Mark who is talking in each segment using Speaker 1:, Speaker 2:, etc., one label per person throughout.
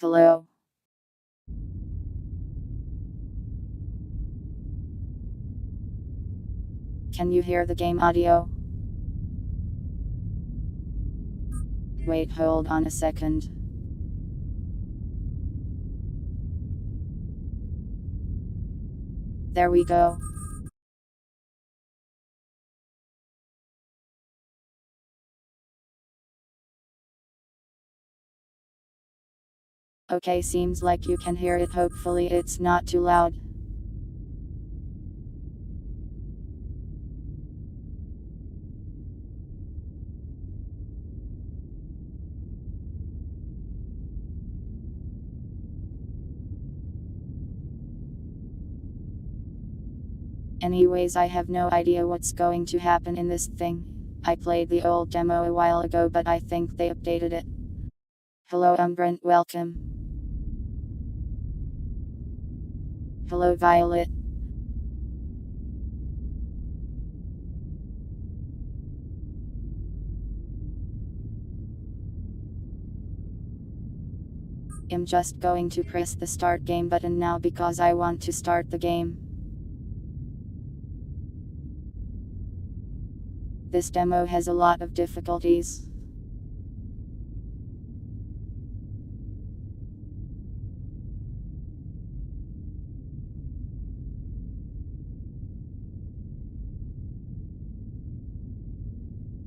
Speaker 1: Hello. Can you hear the game audio? Wait, hold on a second. There we go. Okay, seems like you can hear it. Hopefully it's not too loud. Anyways, I have no idea what's going to happen in this thing. I played the old demo a while ago, but I think they updated it. Hello Brent, welcome. Hello Violet. I'm just going to press the start game button now because I want to start the game. This demo has a lot of difficulties.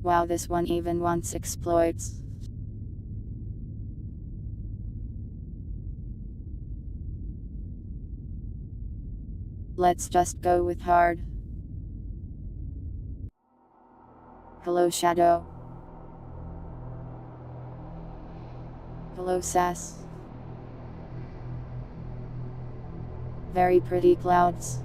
Speaker 1: Wow, this one even wants exploits. Let's just go with hard. Hello Shadow. Hello Sass. Very pretty clouds.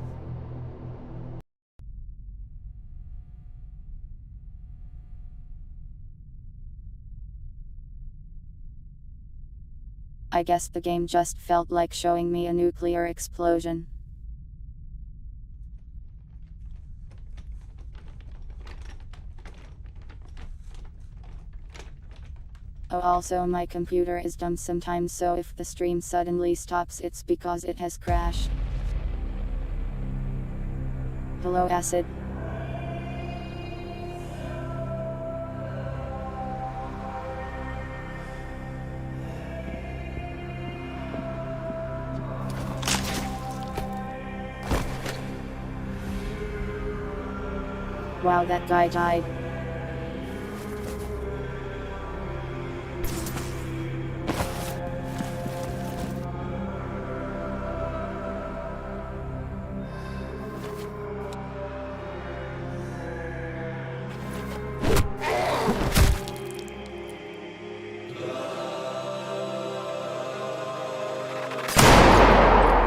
Speaker 1: I guess the game just felt like showing me a nuclear explosion. Oh, also my computer is dumb sometimes, so if the stream suddenly stops it's because it has crashed. Hello Acid. Wow, that guy died.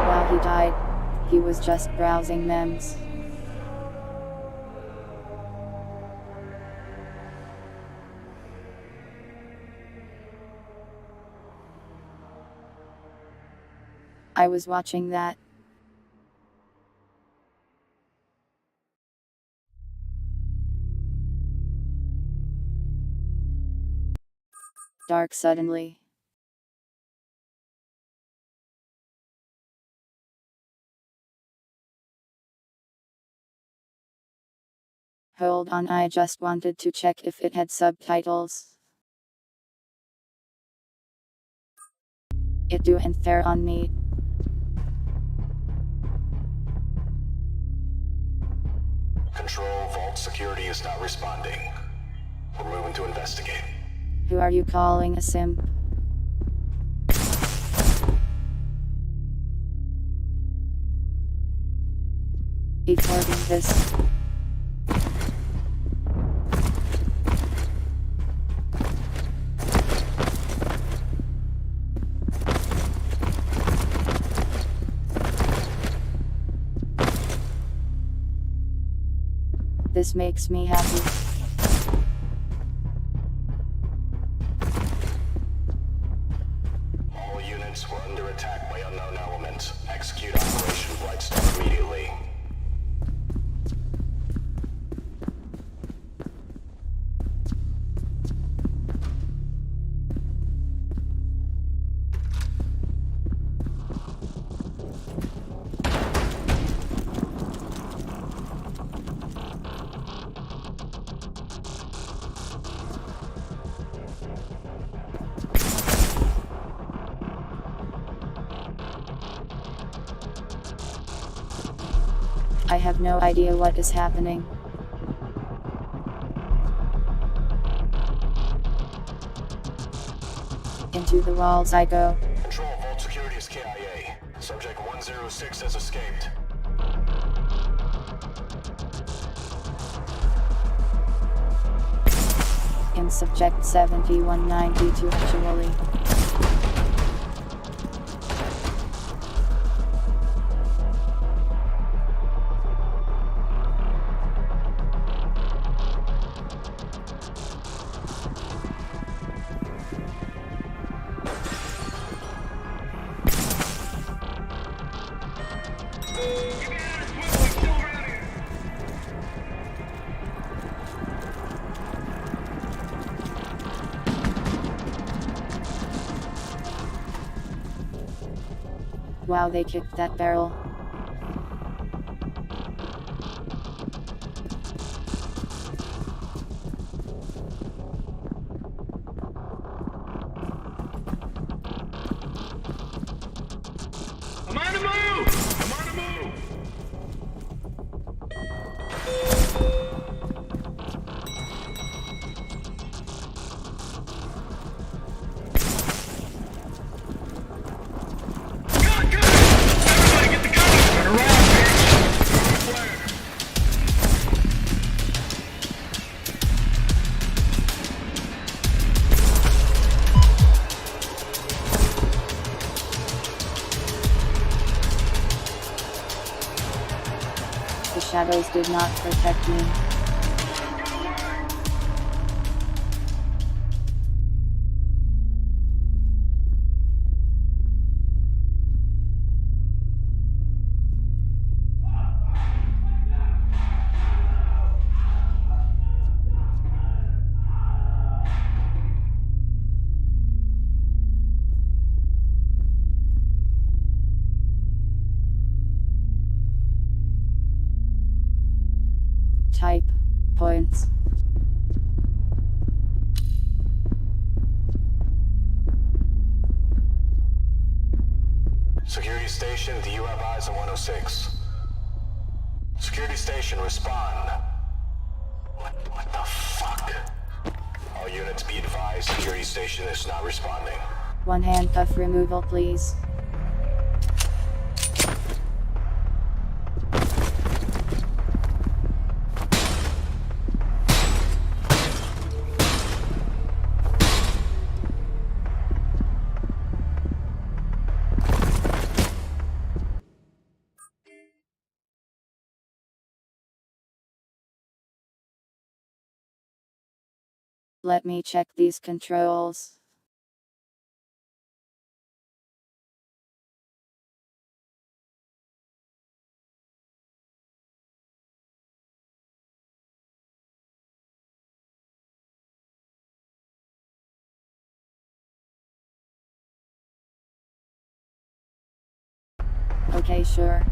Speaker 1: Wow, he died. He was just browsing memes. I was watching that. Dark suddenly. Hold on, I just wanted to check if it had subtitles. It do, and fair on me.
Speaker 2: Control, Vault Security is not responding. We're moving to investigate.
Speaker 1: Who are you calling a simp? Reporting this. This makes me happy.
Speaker 2: All units were under attack by unknown elements. Execute Operation Bright Star immediately.
Speaker 1: I have no idea what is happening. Into the walls I go.
Speaker 2: Control, vault security is KIA. Subject 106 has escaped.
Speaker 1: In subject 7192 actually. Wow, they kicked that barrel.
Speaker 3: I'm on the move! I'm on the move!
Speaker 1: The shadows did not protect me. Type points.
Speaker 2: Security station, do you have eyes on 106? Security station, respond. What the fuck? All units be advised, security station is not responding.
Speaker 1: One handcuff removal, please. Let me check these controls. Okay, sure.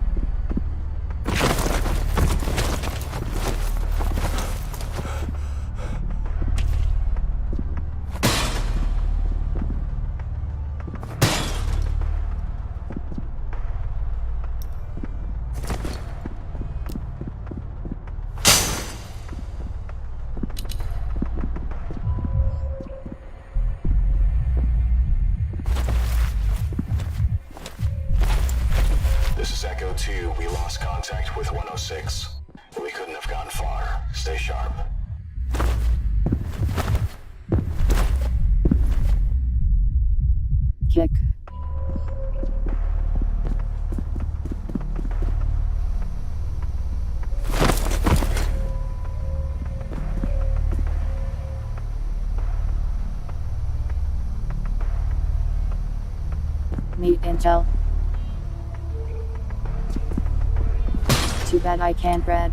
Speaker 2: This is Echo 2. We lost contact with 106. We couldn't have gone far. Stay sharp.
Speaker 1: Kick. Meet intel. Too bad I can't read.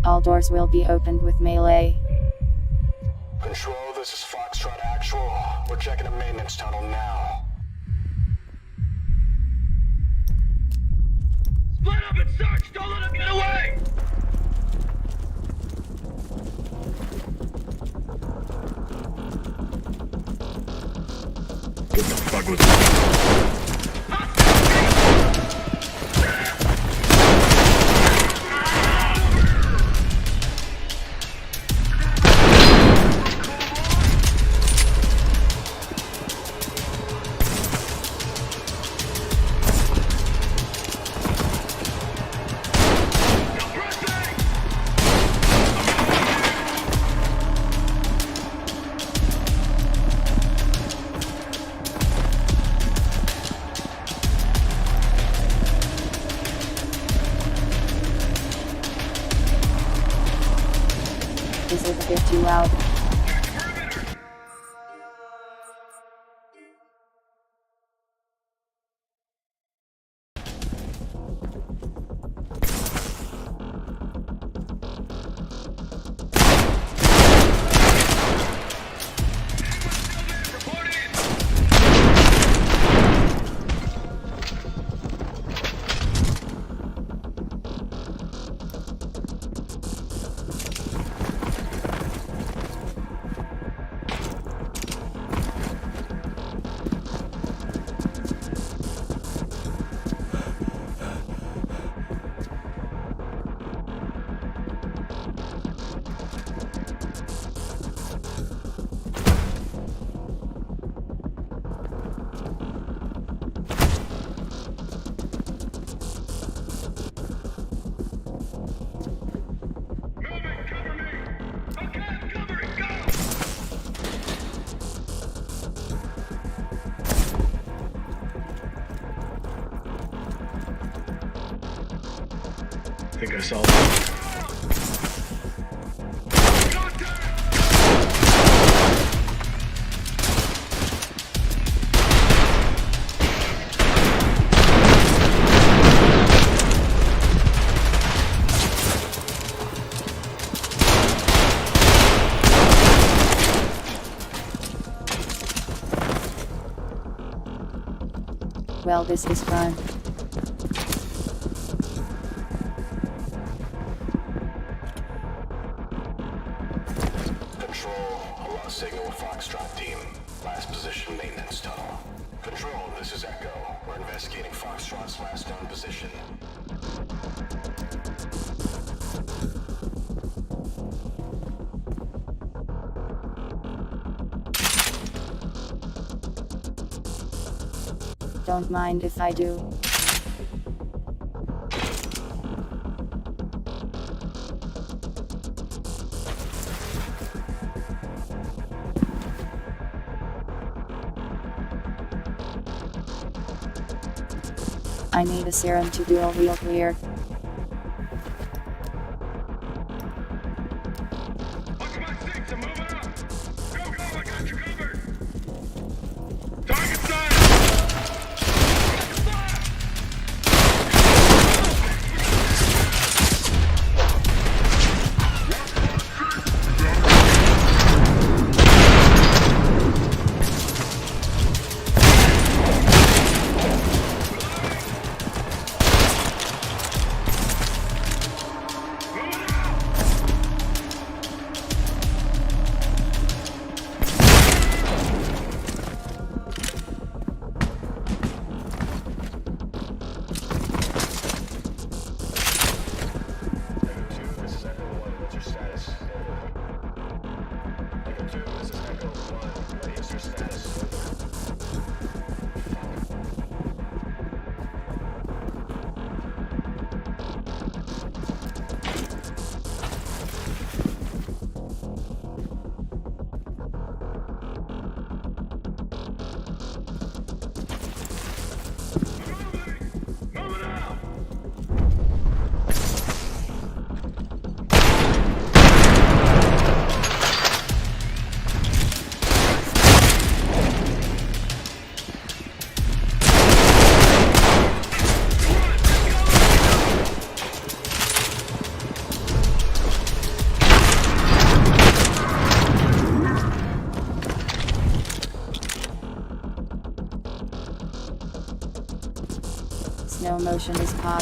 Speaker 1: All doors will be opened with melee.
Speaker 2: Control, this is Foxtrot Actual. We're checking a maintenance tunnel now.
Speaker 3: Split up and search! Don't let him get away! What the fuck was that?
Speaker 1: Is it a bit too loud?
Speaker 3: I think I saw that.
Speaker 1: Well, this is fun.
Speaker 2: Signal with Foxtrot team. Last position maintenance tunnel. Control, this is Echo. We're investigating Foxtrot's last known position.
Speaker 1: Don't mind if I do. I need a serum to do a real clear.
Speaker 3: Watch my six, I'm moving up! Go, go, I got you covered! Target sight! Target fire!
Speaker 1: No motion is cog.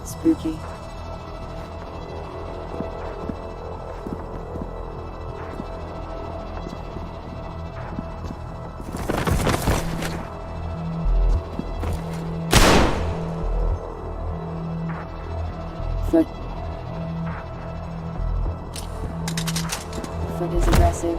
Speaker 1: Spooky. Foot. Foot is aggressive.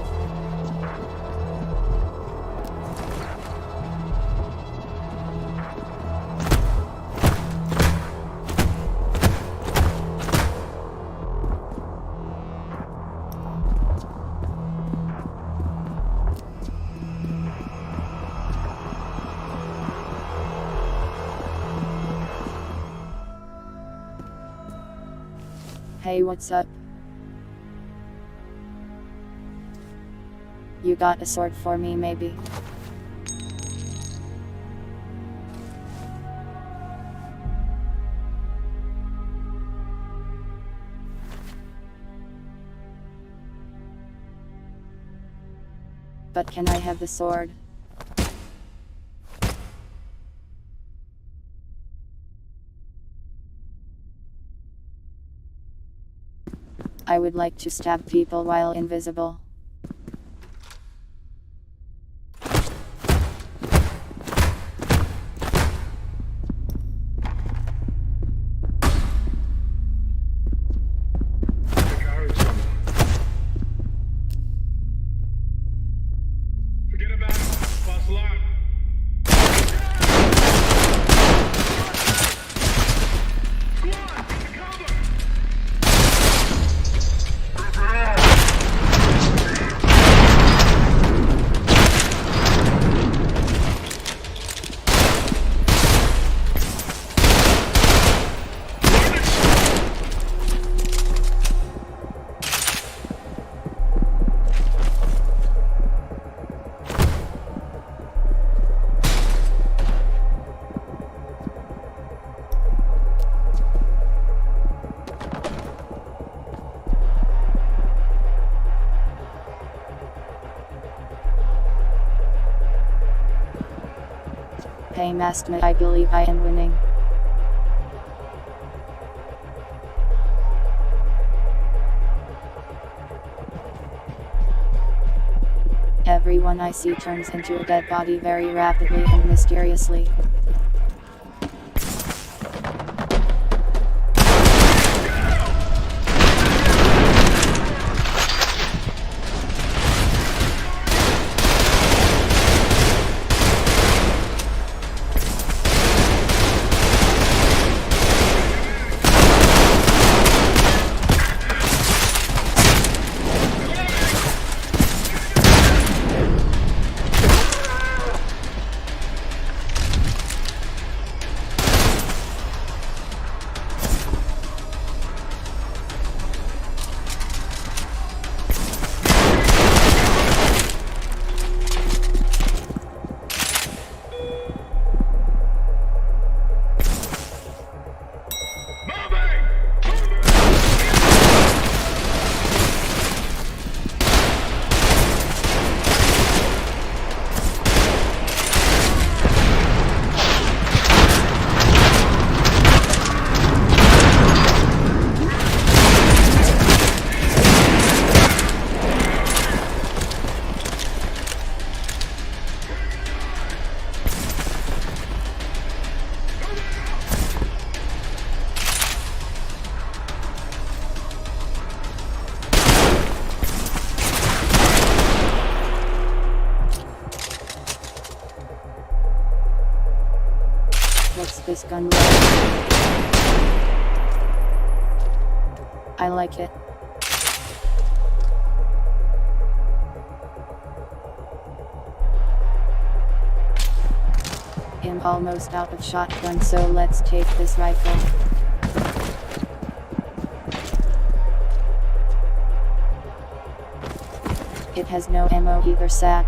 Speaker 1: Hey, what's up? You got a sword for me, maybe? But can I have the sword? I would like to stab people while invisible.
Speaker 3: Forget about it. False alarm. Squad, get to cover.
Speaker 1: Hey Maskman, I believe I am winning. Everyone I see turns into a dead body very rapidly and mysteriously. What's this gun like? I like it. almost out of shotgun, so let's take this rifle. It has no ammo either, sad.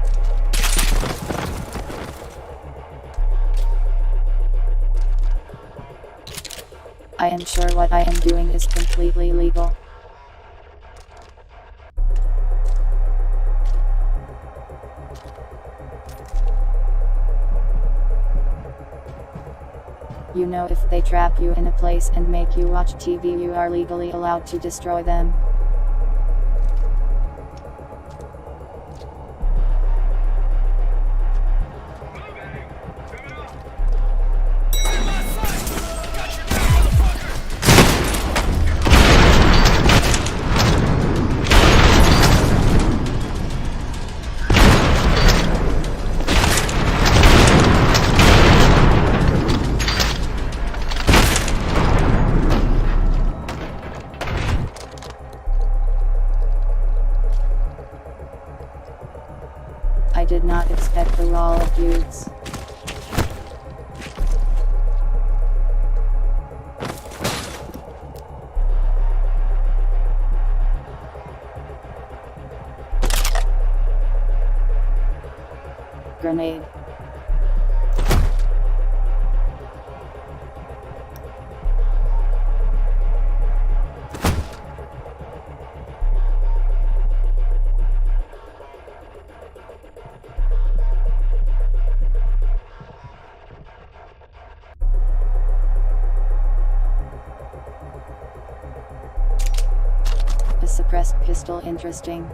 Speaker 1: I am sure what I am doing is completely legal. You know, if they trap you in a place and make you watch TV, you are legally allowed to destroy them. I did not expect the wall of dudes. Grenade. A suppressed pistol, interesting.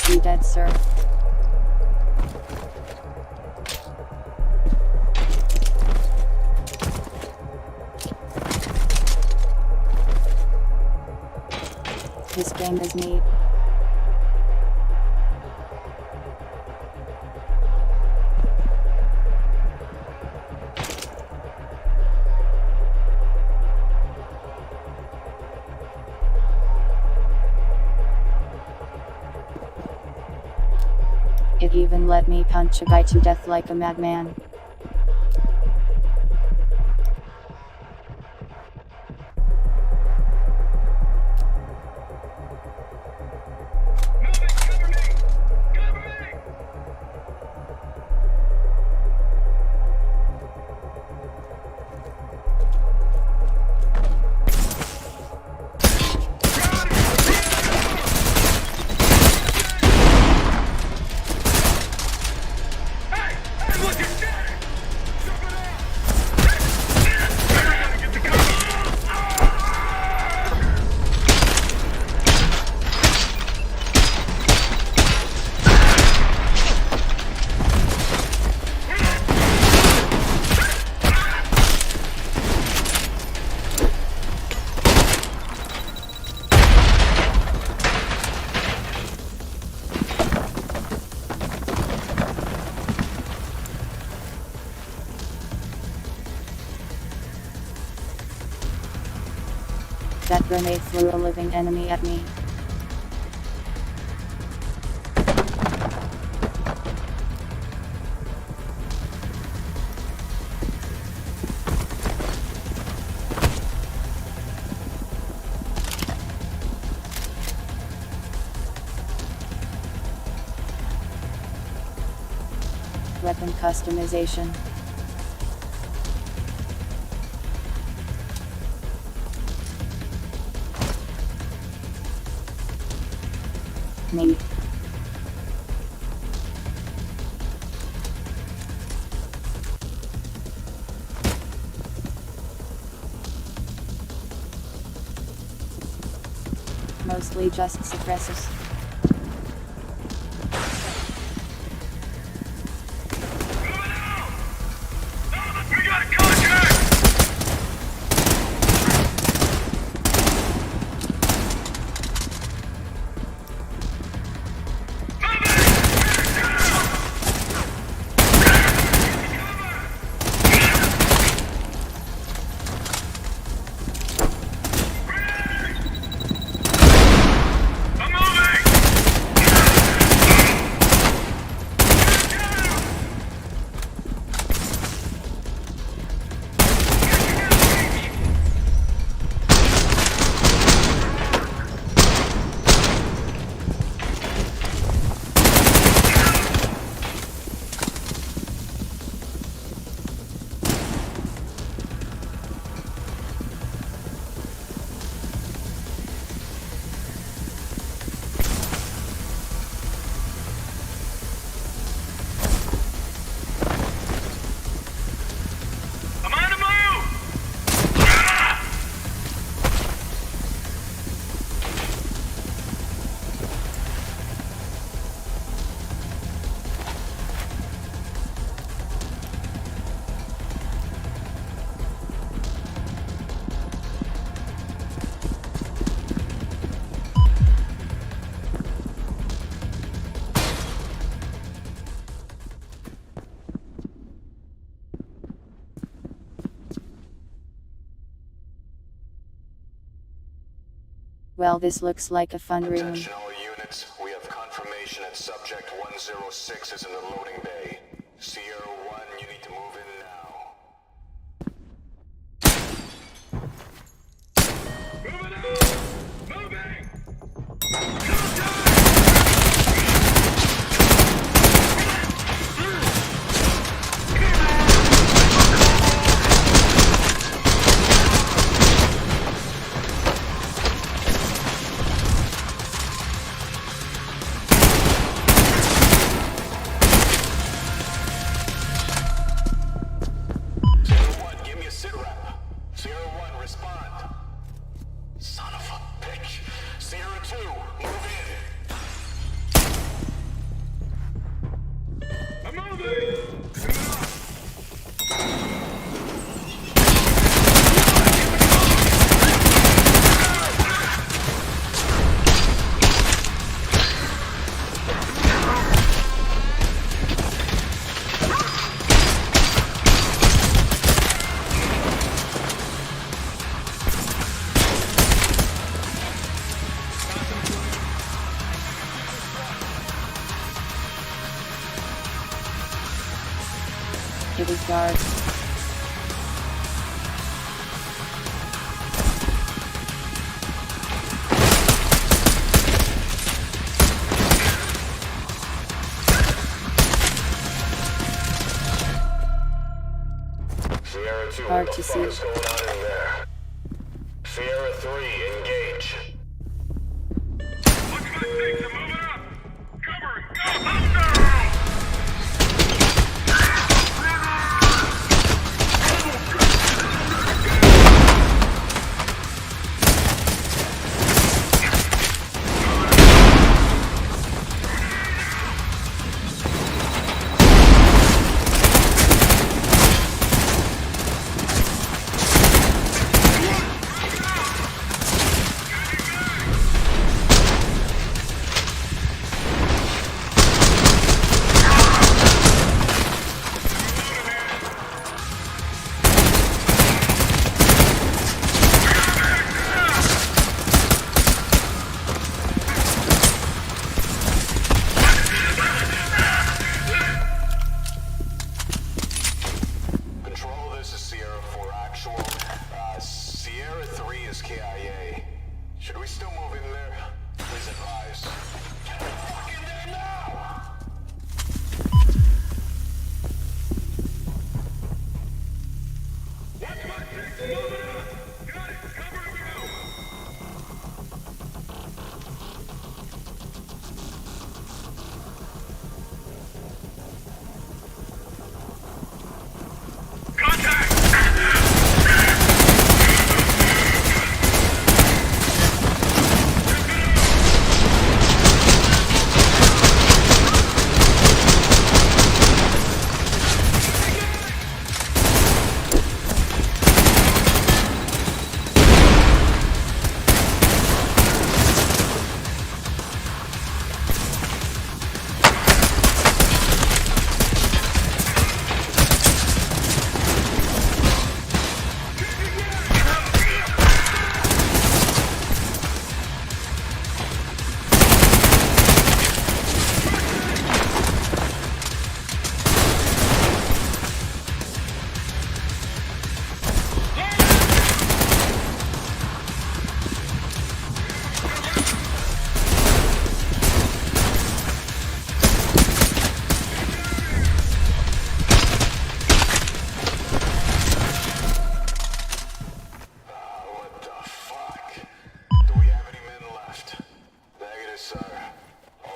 Speaker 1: You dead, sir? This game is neat. It even let me punch a guy to death like a madman.
Speaker 3: Hey, look at that!
Speaker 1: grenade threw a living enemy at me. Weapon customization. Me. Mostly just suppressors.
Speaker 3: We got contact!
Speaker 1: Well, this looks like a fun room.
Speaker 2: Attention all units, we have confirmation that subject 106 is in the loading bay. Sierra 1, you need to move in now.
Speaker 3: Moving out! Moving!
Speaker 2: Sierra 1, give me a sit rep. Sierra 1, respond. Son of a bitch. Sierra 2, move in.
Speaker 3: I'm moving!
Speaker 1: It is dark.
Speaker 2: Sierra 2,
Speaker 1: Hard
Speaker 2: what the
Speaker 1: to
Speaker 2: fuck
Speaker 1: see.
Speaker 2: is going on in there? Sierra 3, engage.
Speaker 3: Watch my six, I'm moving up! Cover it! Go! Hostile!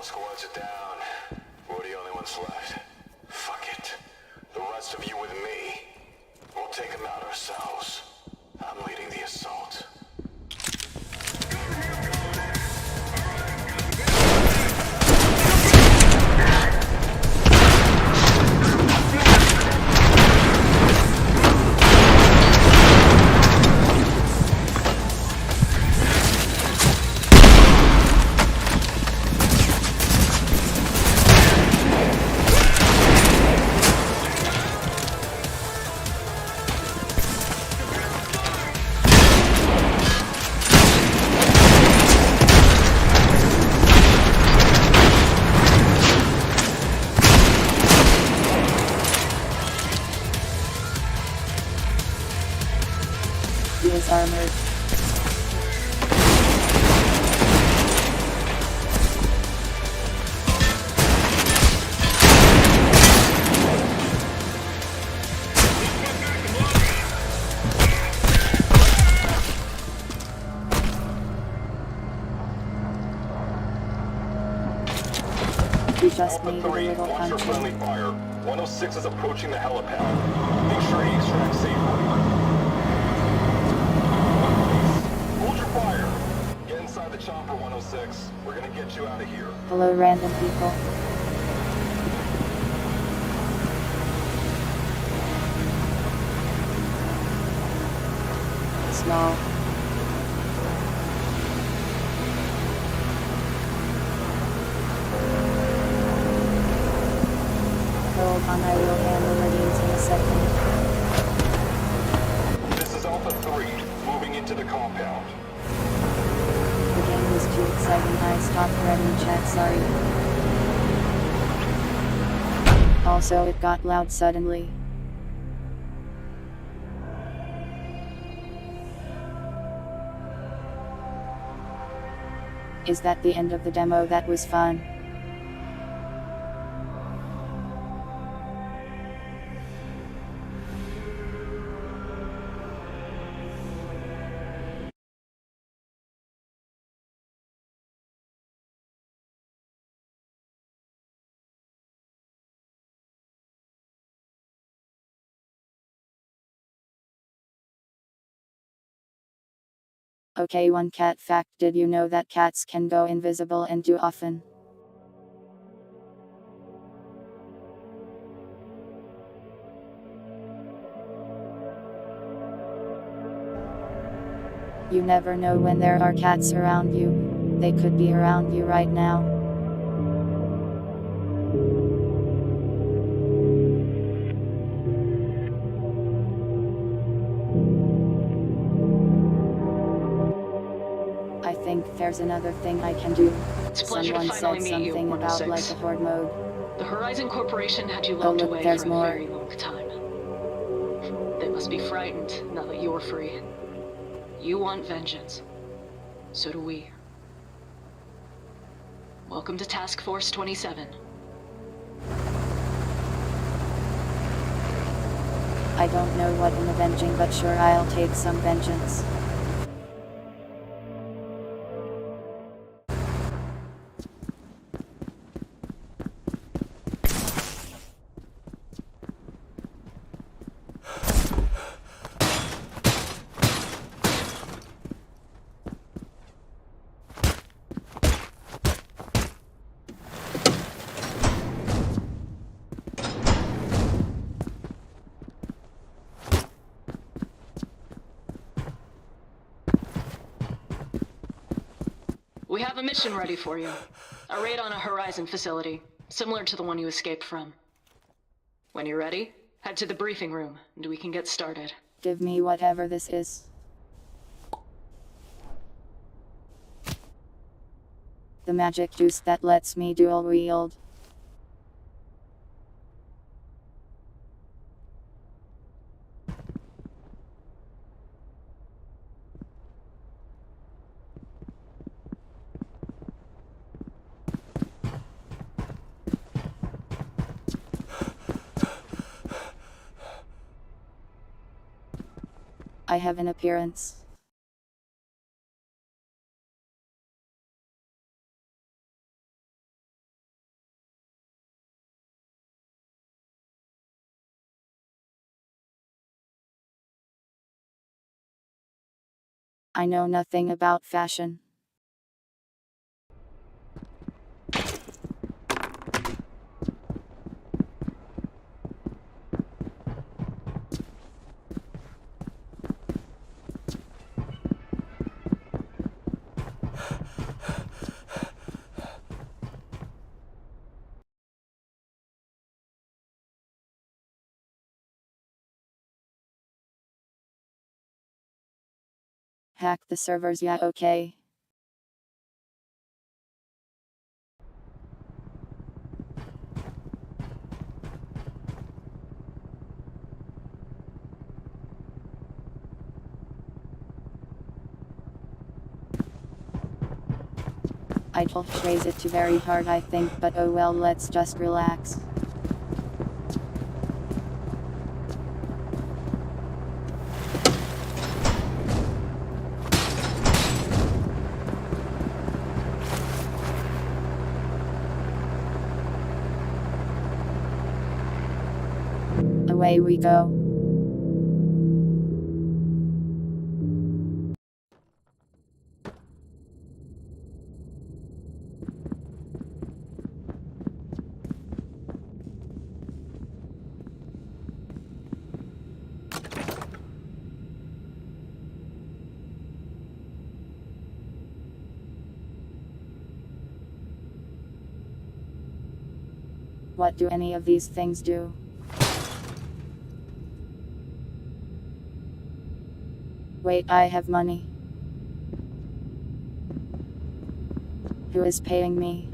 Speaker 2: squads are down. We're the only ones left. Fuck it. The rest of you with me. We'll take them out ourselves. I'm leading the assault.
Speaker 1: He is armored. We just
Speaker 2: Alpha
Speaker 1: needed a
Speaker 2: 3,
Speaker 1: little
Speaker 2: watch your friendly
Speaker 1: punching.
Speaker 2: fire. 106 is approaching the helipad. Make sure he extracts safely. Hold your fire. Get inside the chopper, 106. We're gonna get you out of here.
Speaker 1: Hello, random people. Small. Hold on, I will handle these in a second.
Speaker 2: This is Alpha 3, moving into the compound.
Speaker 1: The game was too exciting, I stopped writing chat, sorry. Also, it got loud suddenly. Is that the end of the demo? That was fun. Okay, one cat fact. Did you know that cats can go invisible and do often? You never know when there are cats around you. They could be around you right now. I think there's another thing I can do.
Speaker 4: It's a pleasure to
Speaker 1: Someone
Speaker 4: finally
Speaker 1: said
Speaker 4: meet you,
Speaker 1: something about
Speaker 4: 106.
Speaker 1: like a horde mode.
Speaker 4: The Horizon Corporation had you
Speaker 1: Oh,
Speaker 4: locked
Speaker 1: look,
Speaker 4: away
Speaker 1: there's
Speaker 4: for a
Speaker 1: more.
Speaker 4: very long time. They must be frightened now that you're free. You want vengeance. So do we. Welcome to Task Force 27.
Speaker 1: I don't know what I'm avenging, but sure, I'll take some vengeance.
Speaker 4: We have a mission ready for you. A raid on a Horizon facility, similar to the one you escaped from. When you're ready, head to the briefing room, and we can get started.
Speaker 1: Give me whatever this is. The magic juice that lets me dual wield. I have an appearance. I know nothing about fashion. Hack the servers, yeah, okay. I'd phrase it too very hard, I think, but oh well, let's just relax. Away we go. What do any of these things do? Wait, I have money. Who is paying me?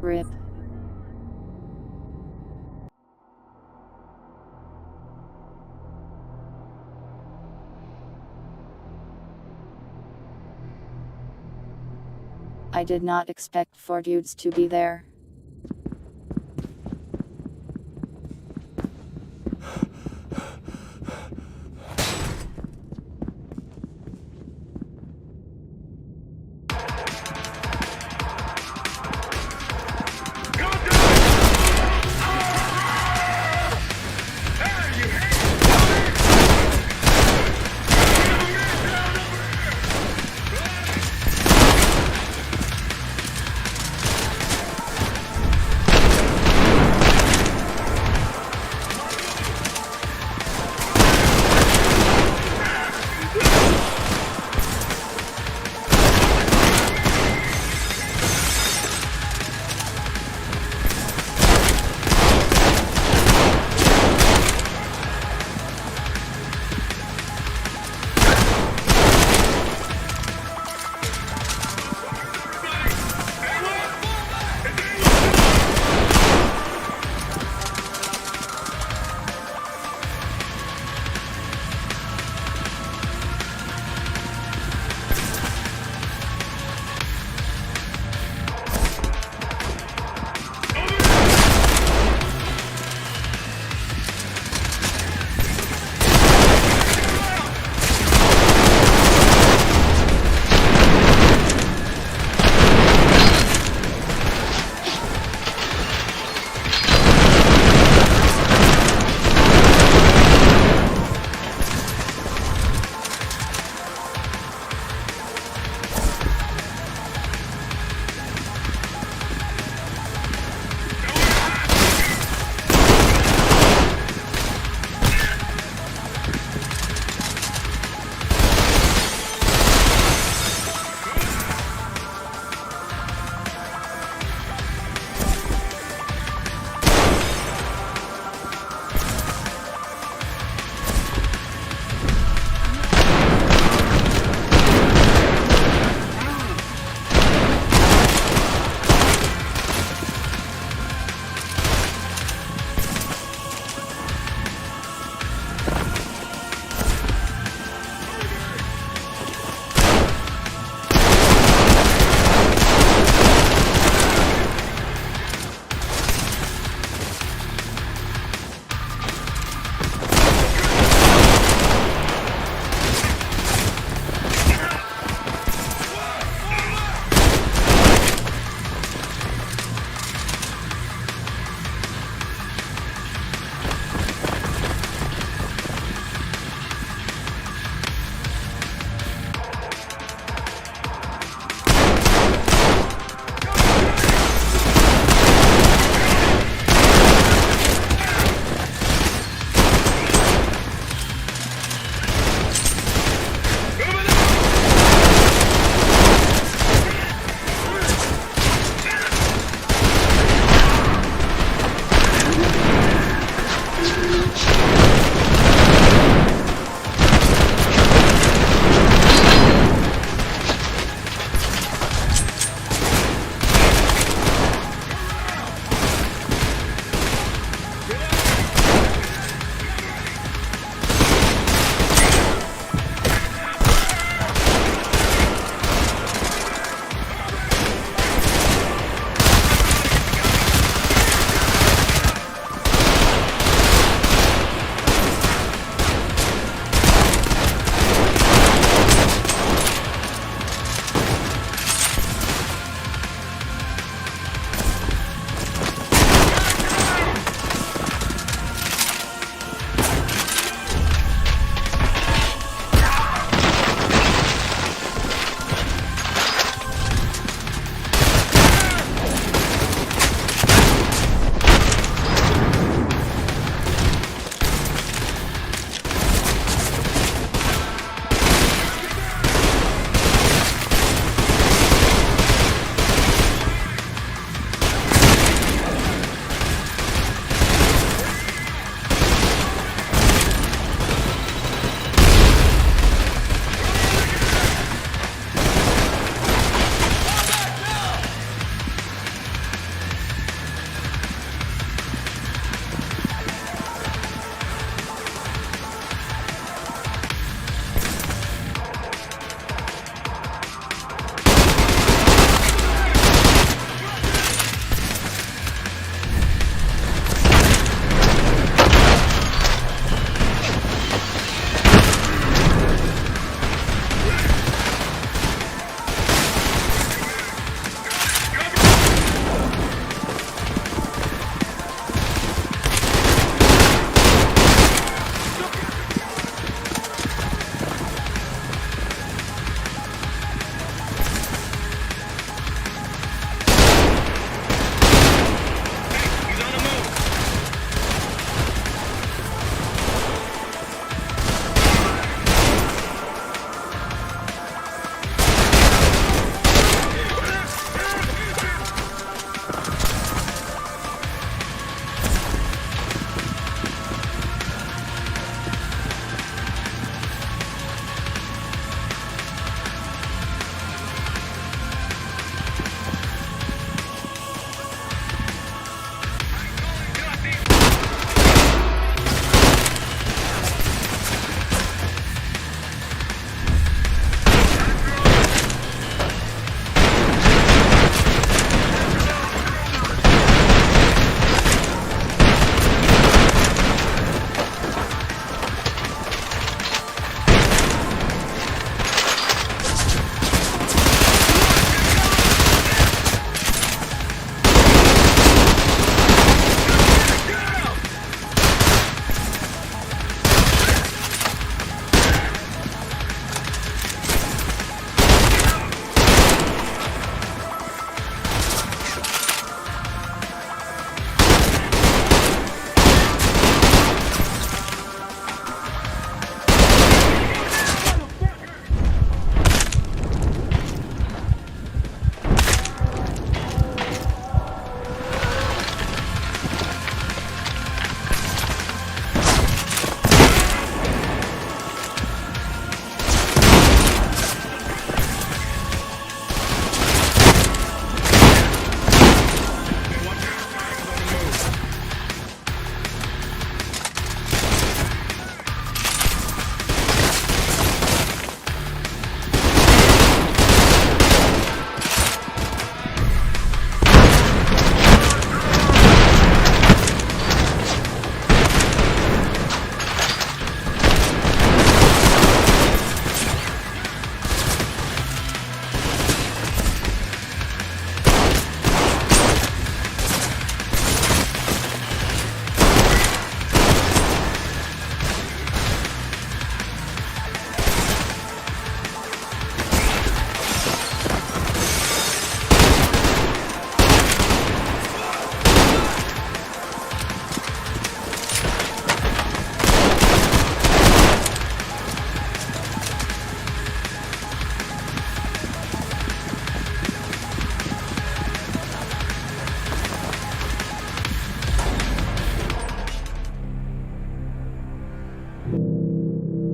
Speaker 1: Rip. I did not expect 4 dudes to be there.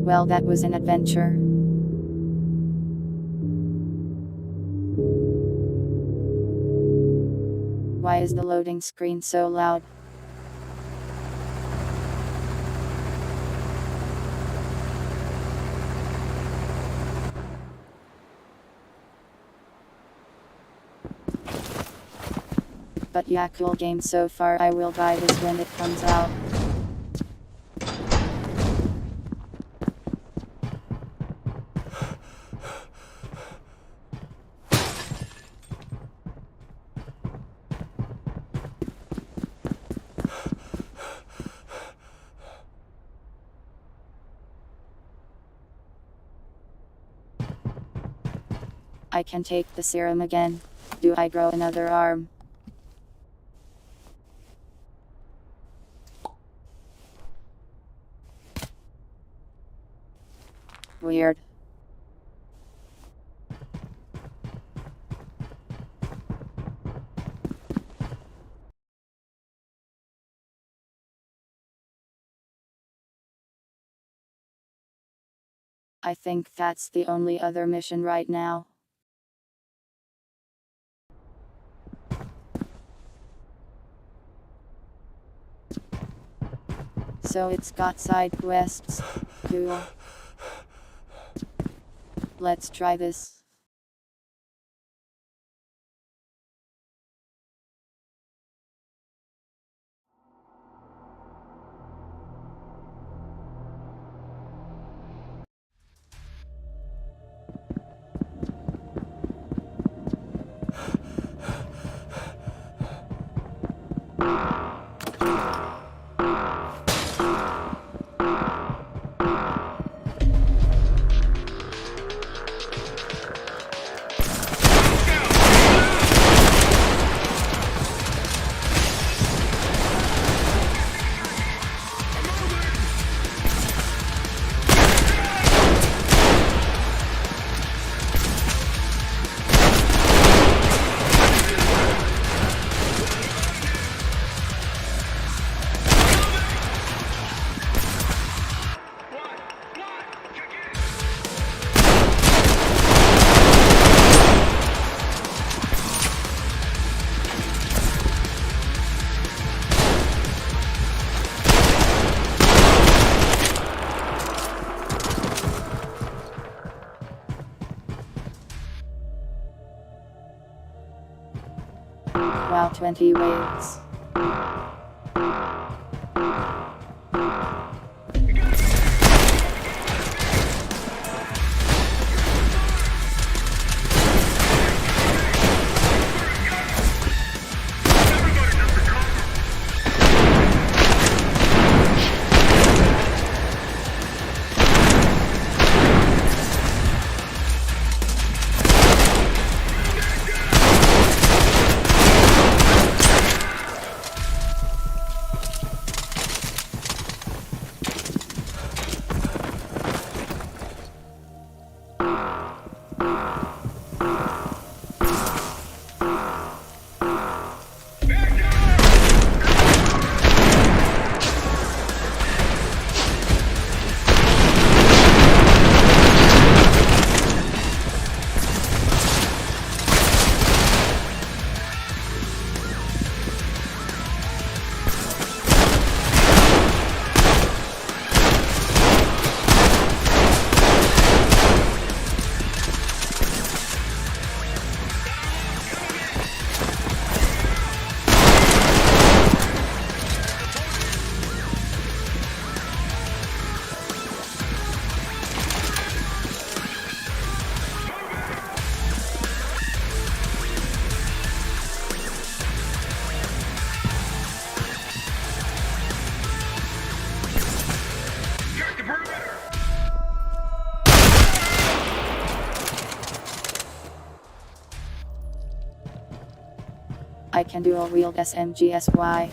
Speaker 1: Well, that was an adventure. Why is the loading screen so loud? But yeah, cool game so far. I will buy this when it comes out. I can take the serum again. Do I grow another arm? Weird. I think that's the only other mission right now. So it's got side quests. Cool. Let's try this. Wow, 20 waves. I can dual wield SMGSY.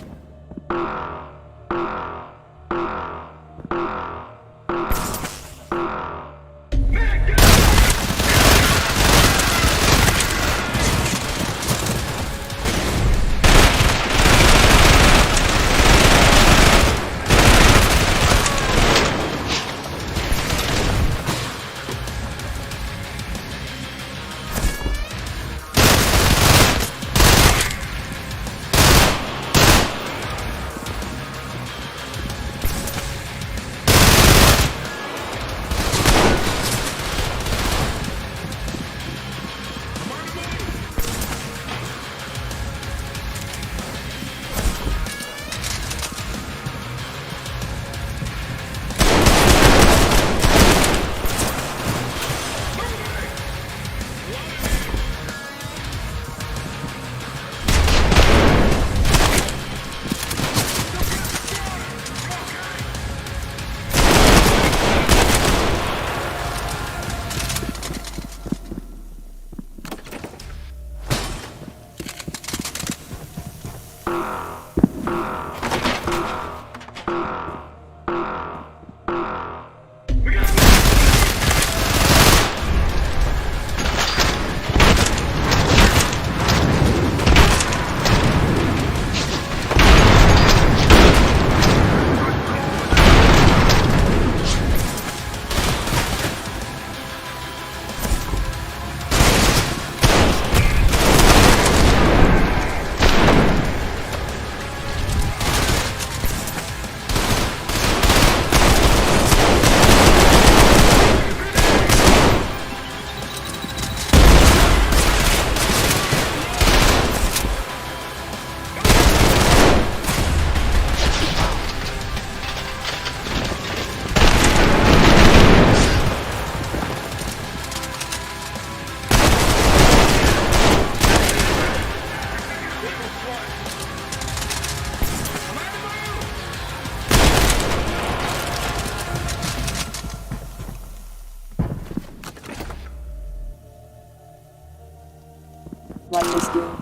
Speaker 1: What is do?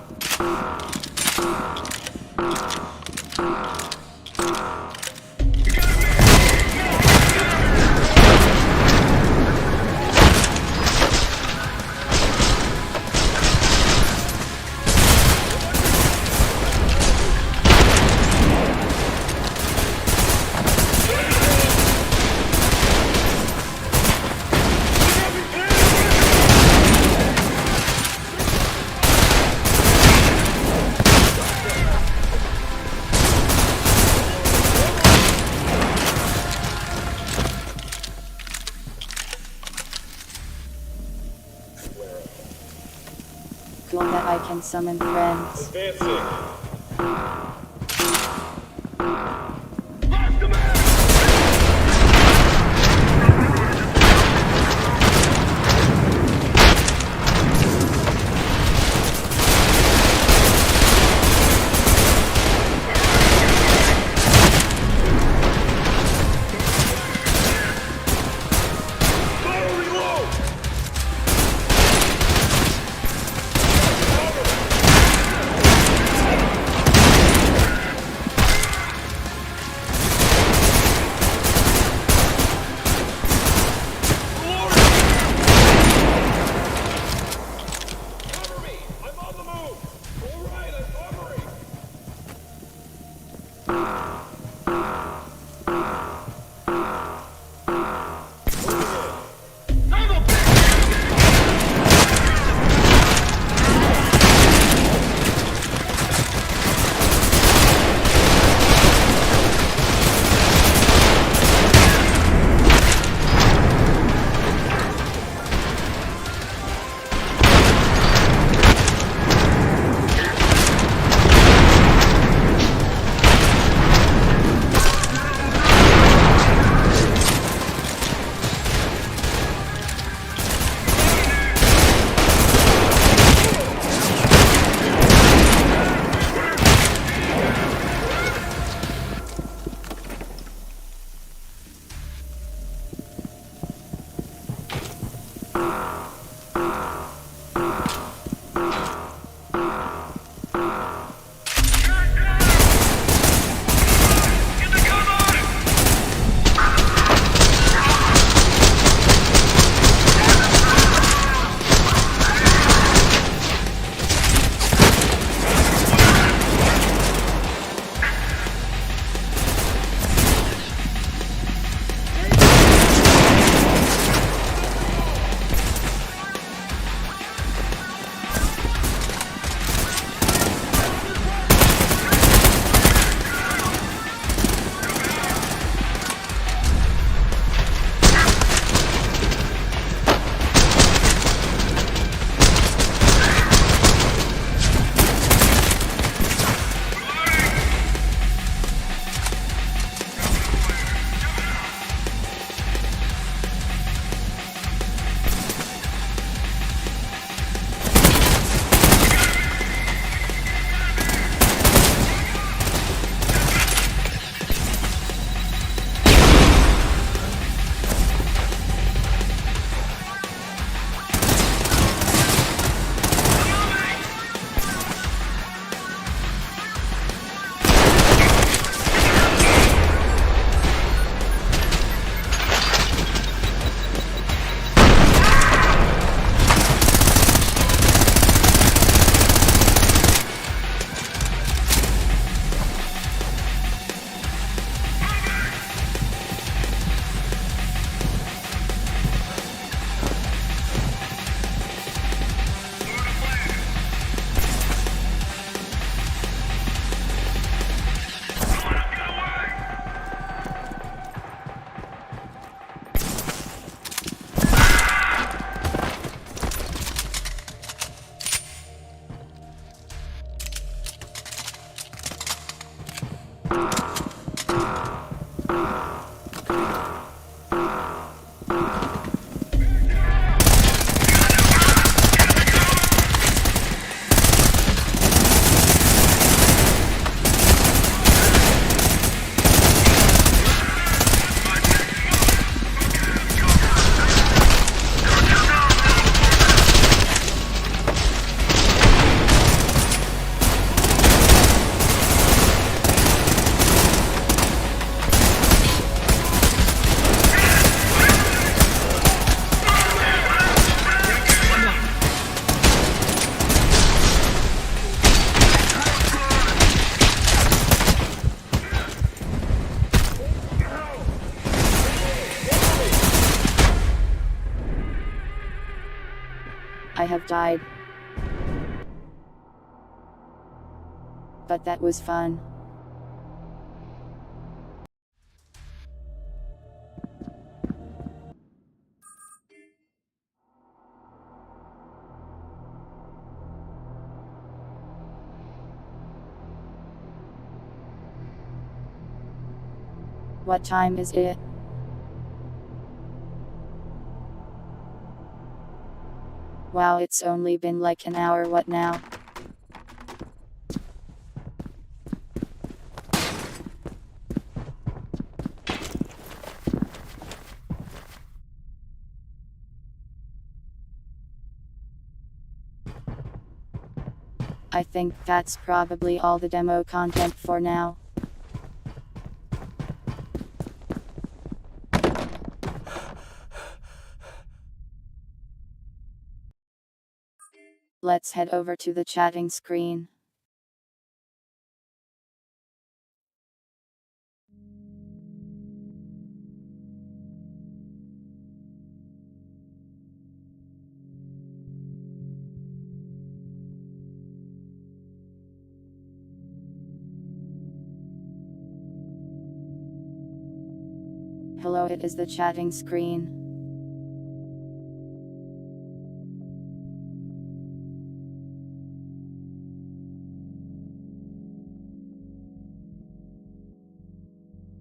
Speaker 1: Cool that I can summon friends.
Speaker 3: Advancing.
Speaker 1: have died. But that was fun. What time is it? Wow, it's only been like an hour. What now? I think that's probably all the demo content for now. Let's head over to the chatting screen. Hello, it is the chatting screen.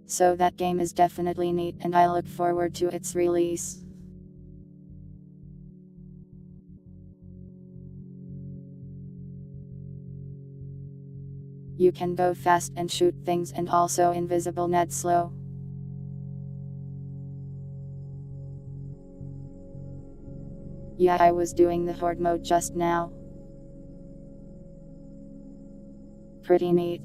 Speaker 1: So that game is definitely neat and I look forward to its release. You can go fast and shoot things and also invisible net slow. Yeah, I was doing the horde mode just now. Pretty neat.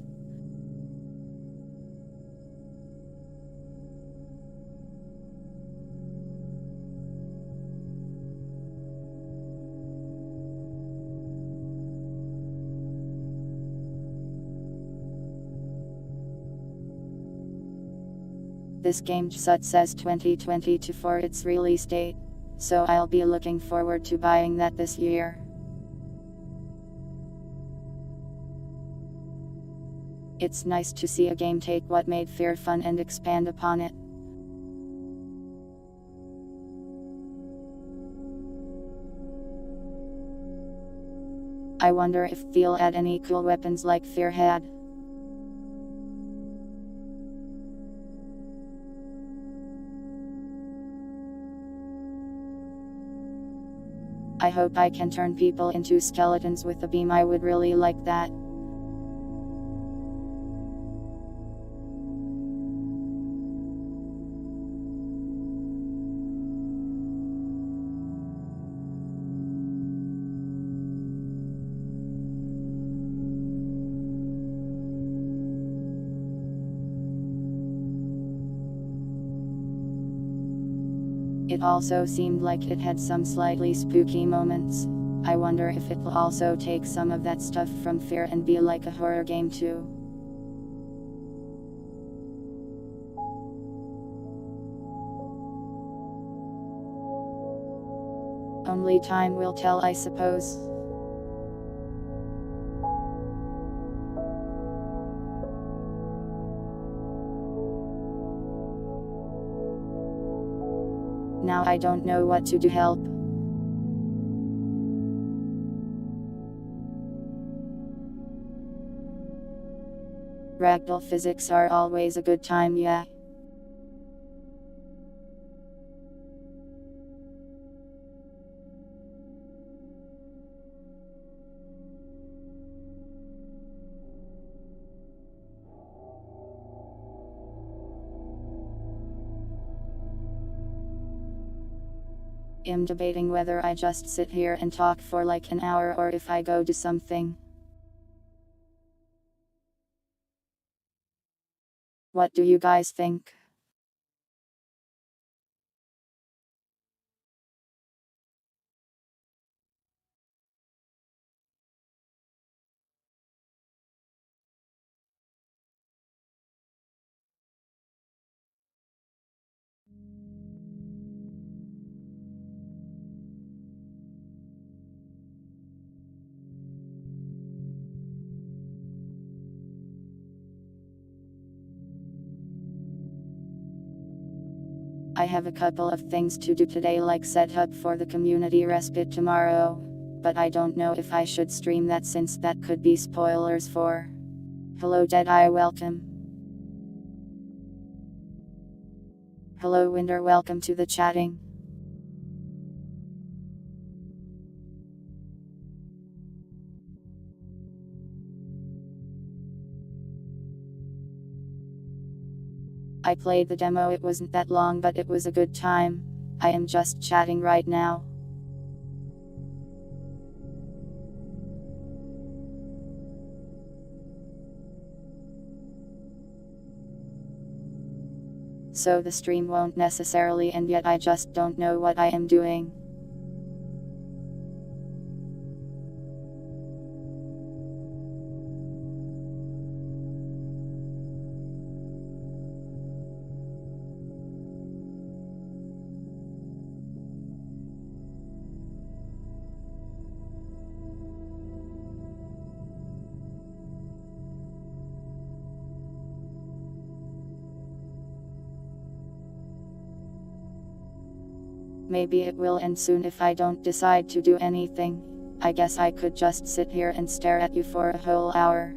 Speaker 1: This game says 2022 for its release date, so I'll be looking forward to buying that this year. It's nice to see a game take what made Fear fun and expand upon it. I wonder if they'll add any cool weapons like Fear had. I hope I can turn people into skeletons with a beam. I would really like that. It also seemed like it had some slightly spooky moments. I wonder if it will also take some of that stuff from Fear and be like a horror game too. Only time will tell, I suppose. Now I don't know what to do. Help. Ragdoll physics are always a good time, yeah. I'm debating whether I just sit here and talk for like an hour or if I go do something. What do you guys think? I have a couple of things to do today, like set up for the community respite tomorrow, but I don't know if I should stream that since that could be spoilers for. Hello Deadeye, welcome. Hello Winder, welcome to the chatting. I played the demo, it wasn't that long but it was a good time. I am just chatting right now. So the stream won't necessarily end yet, I just don't know what I am doing. Maybe it will end soon if I don't decide to do anything. I guess I could just sit here and stare at you for a whole hour.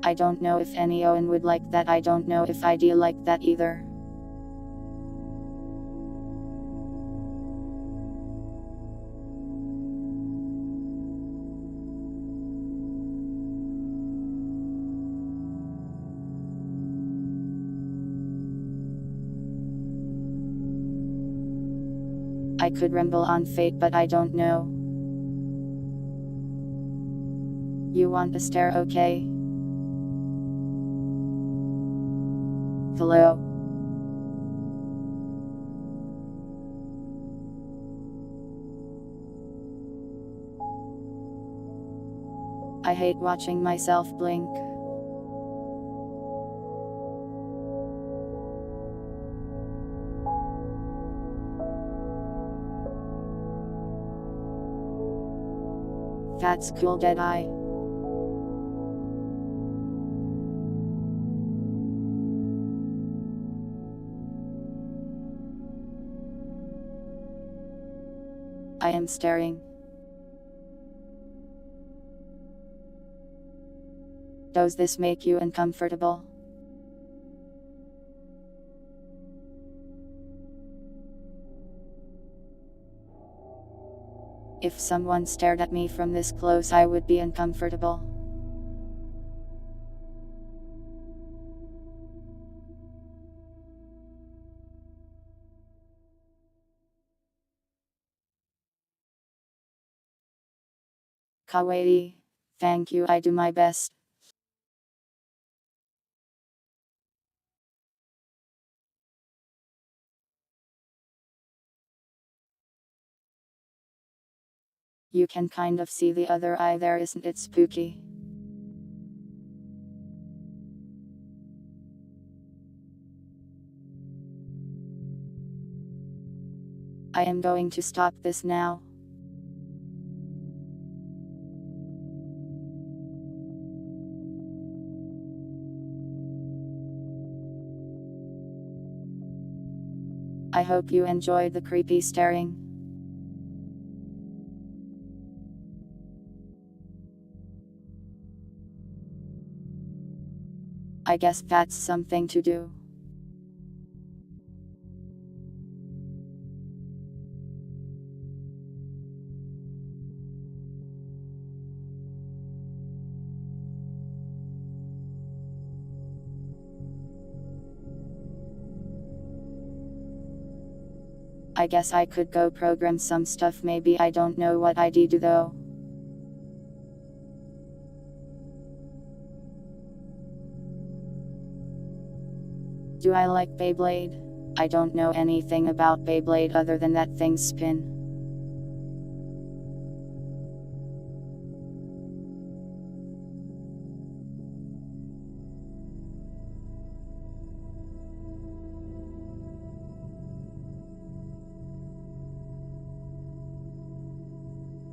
Speaker 1: I don't know if any Owen would like that, I don't know if I'd like that either. I could ramble on fate but I don't know. You want to stare, okay? Hello? I hate watching myself blink. That's cool, Deadeye. I am staring. Does this make you uncomfortable? If someone stared at me from this close, I would be uncomfortable. Kawaii. Thank you, I do my best. You can kind of see the other eye there, isn't it spooky? I am going to stop this now. I hope you enjoyed the creepy staring. I guess that's something to do. I guess I could go program some stuff, maybe. I don't know what I'd do though. Do I like Beyblade? I don't know anything about Beyblade other than that things spin.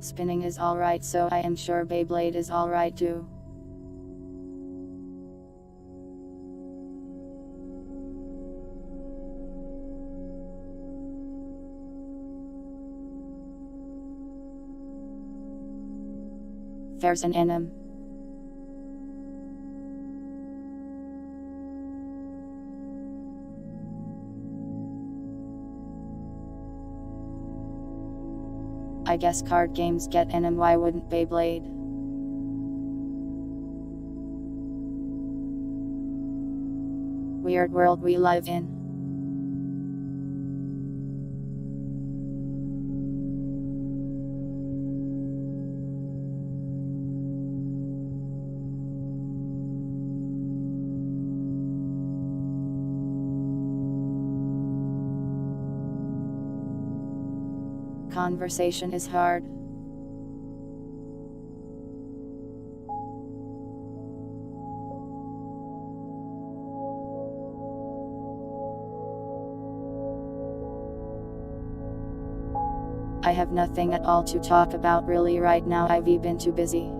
Speaker 1: Spinning is alright, so I am sure Beyblade is alright too. There's an enemy. I guess card games get enemy, why wouldn't Beyblade? Weird world we live in. Conversation is hard. I have nothing at all to talk about really right now, I've been too busy.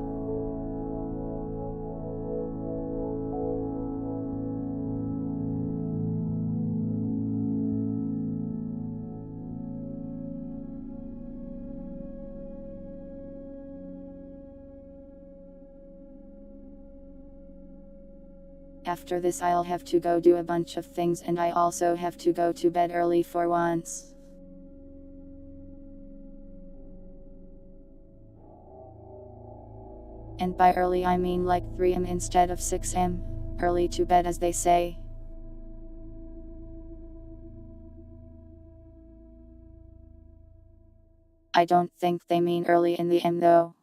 Speaker 1: After this I'll have to go do a bunch of things, and I also have to go to bed early for once. And by early I mean like 3 am instead of 6 am. Early to bed, as they say. I don't think they mean early in the am though.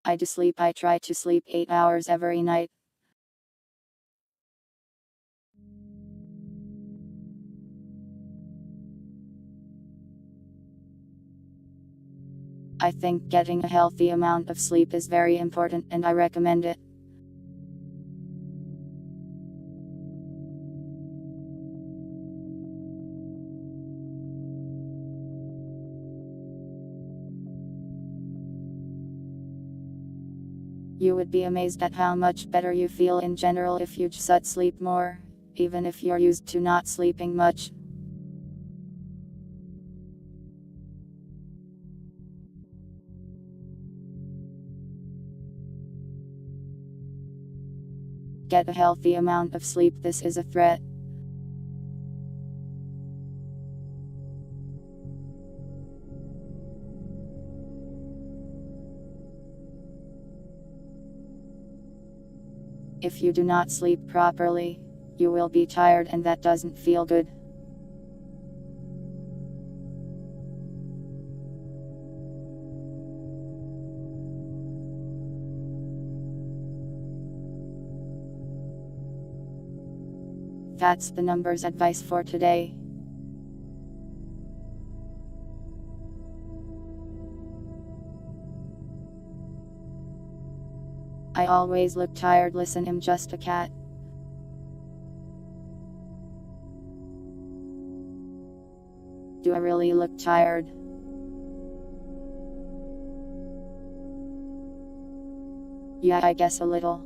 Speaker 1: I try to sleep 8 hours every night. I think getting a healthy amount of sleep is very important, and I recommend it. You would be amazed at how much better you feel in general if you just sleep more, even if you're used to not sleeping much. Get a healthy amount of sleep, this is a threat. If you do not sleep properly, you will be tired, and that doesn't feel good. That's the numbers advice for today. I always look tired, listen, I'm just a cat. Do I really look tired? Yeah, I guess a little.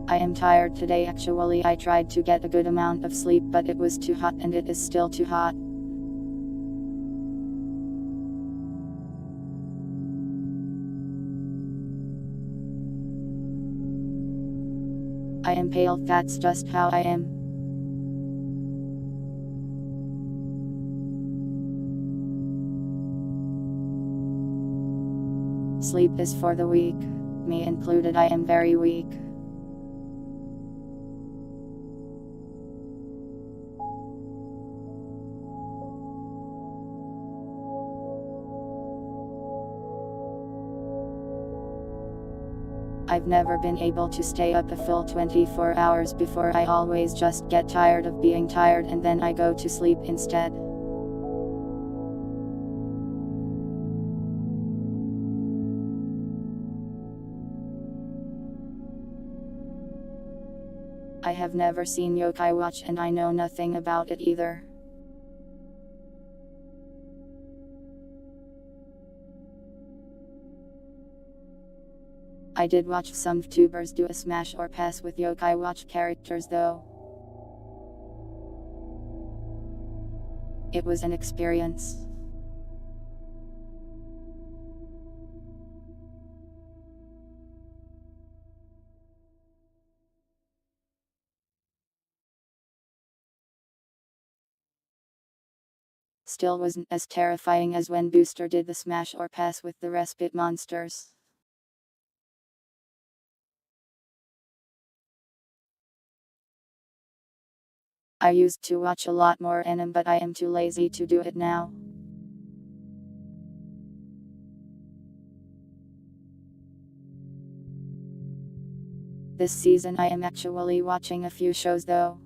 Speaker 1: I am tired today. Actually, I tried to get a good amount of sleep, but it was too hot, and it is still too hot. I am pale, that's just how I am. Sleep is for the weak, me included. I am very weak. I've never been able to stay up a full 24 hours before. I always just get tired of being tired and then I go to sleep instead. I have never seen Yokai Watch and I know nothing about it either. I did watch some VTubers do a smash or pass with Yokai Watch characters though. It was an experience. Still wasn't as terrifying as when Booster did the smash or pass with the Respite monsters. I used to watch a lot more anime but I am too lazy to do it now. This season I am actually watching a few shows though.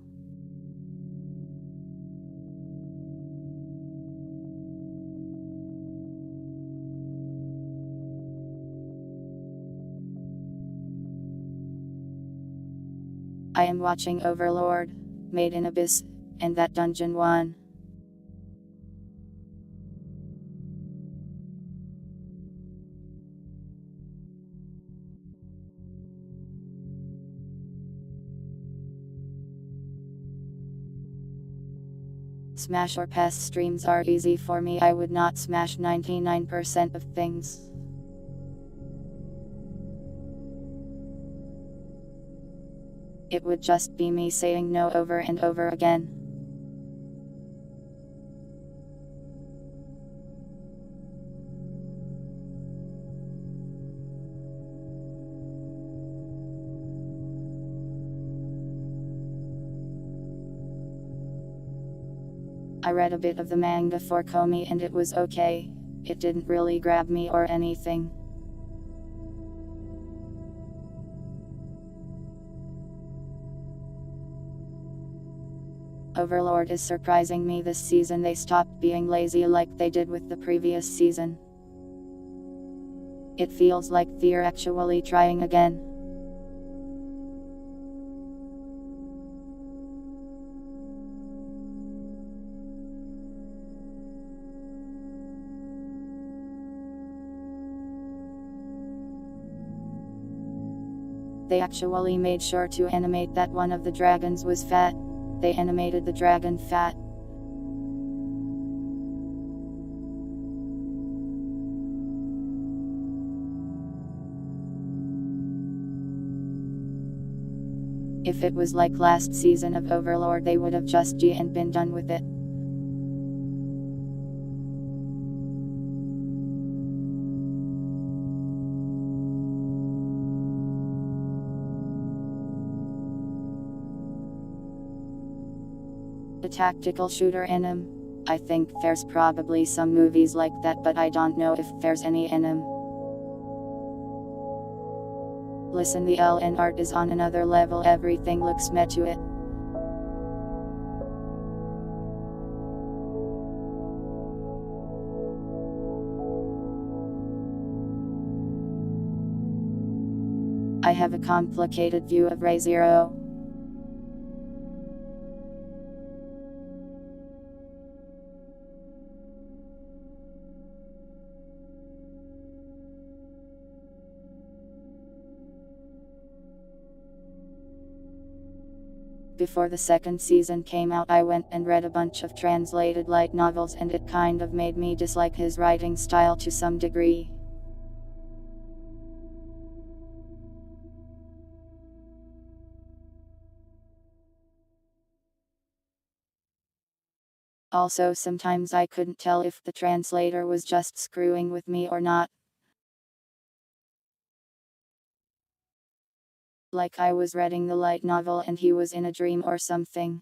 Speaker 1: I am watching Overlord, Made in Abyss, and that Dungeon 1. Smash or pass streams are easy for me. I would not smash 99% of things. It would just be me saying no over and over again. I read a bit of the manga for Komi and it was okay. It didn't really grab me or anything. Overlord is surprising me this season. They stopped being lazy like they did with the previous season. It feels like they're actually trying again. They actually made sure to animate that one of the dragons was fat. They animated the dragon fat. If it was like last season of Overlord, they would have just and been done with it. A tactical shooter anime. I think there's probably some movies like that, but I don't know if there's any anime. Listen, the LN art is on another level. Everything looks meh to it. I have a complicated view of Ray Zero. Before the second season came out, I went and read a bunch of translated light novels and it kind of made me dislike his writing style to some degree. Also, sometimes I couldn't tell if the translator was just screwing with me or not. Like I was reading the light novel and he was in a dream or something.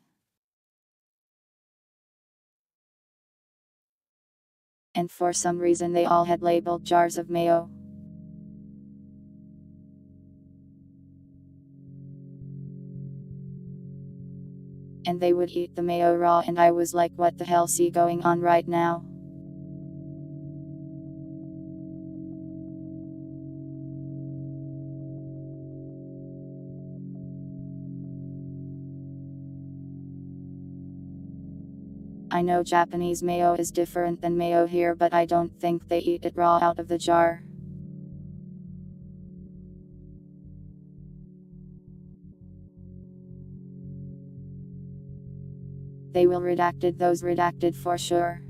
Speaker 1: And for some reason they all had labeled jars of mayo. And they would eat the mayo raw, and I was like, what the hell's going on right now? I know Japanese mayo is different than mayo here, but I don't think they eat it raw out of the jar. They will redacted those redacted for sure.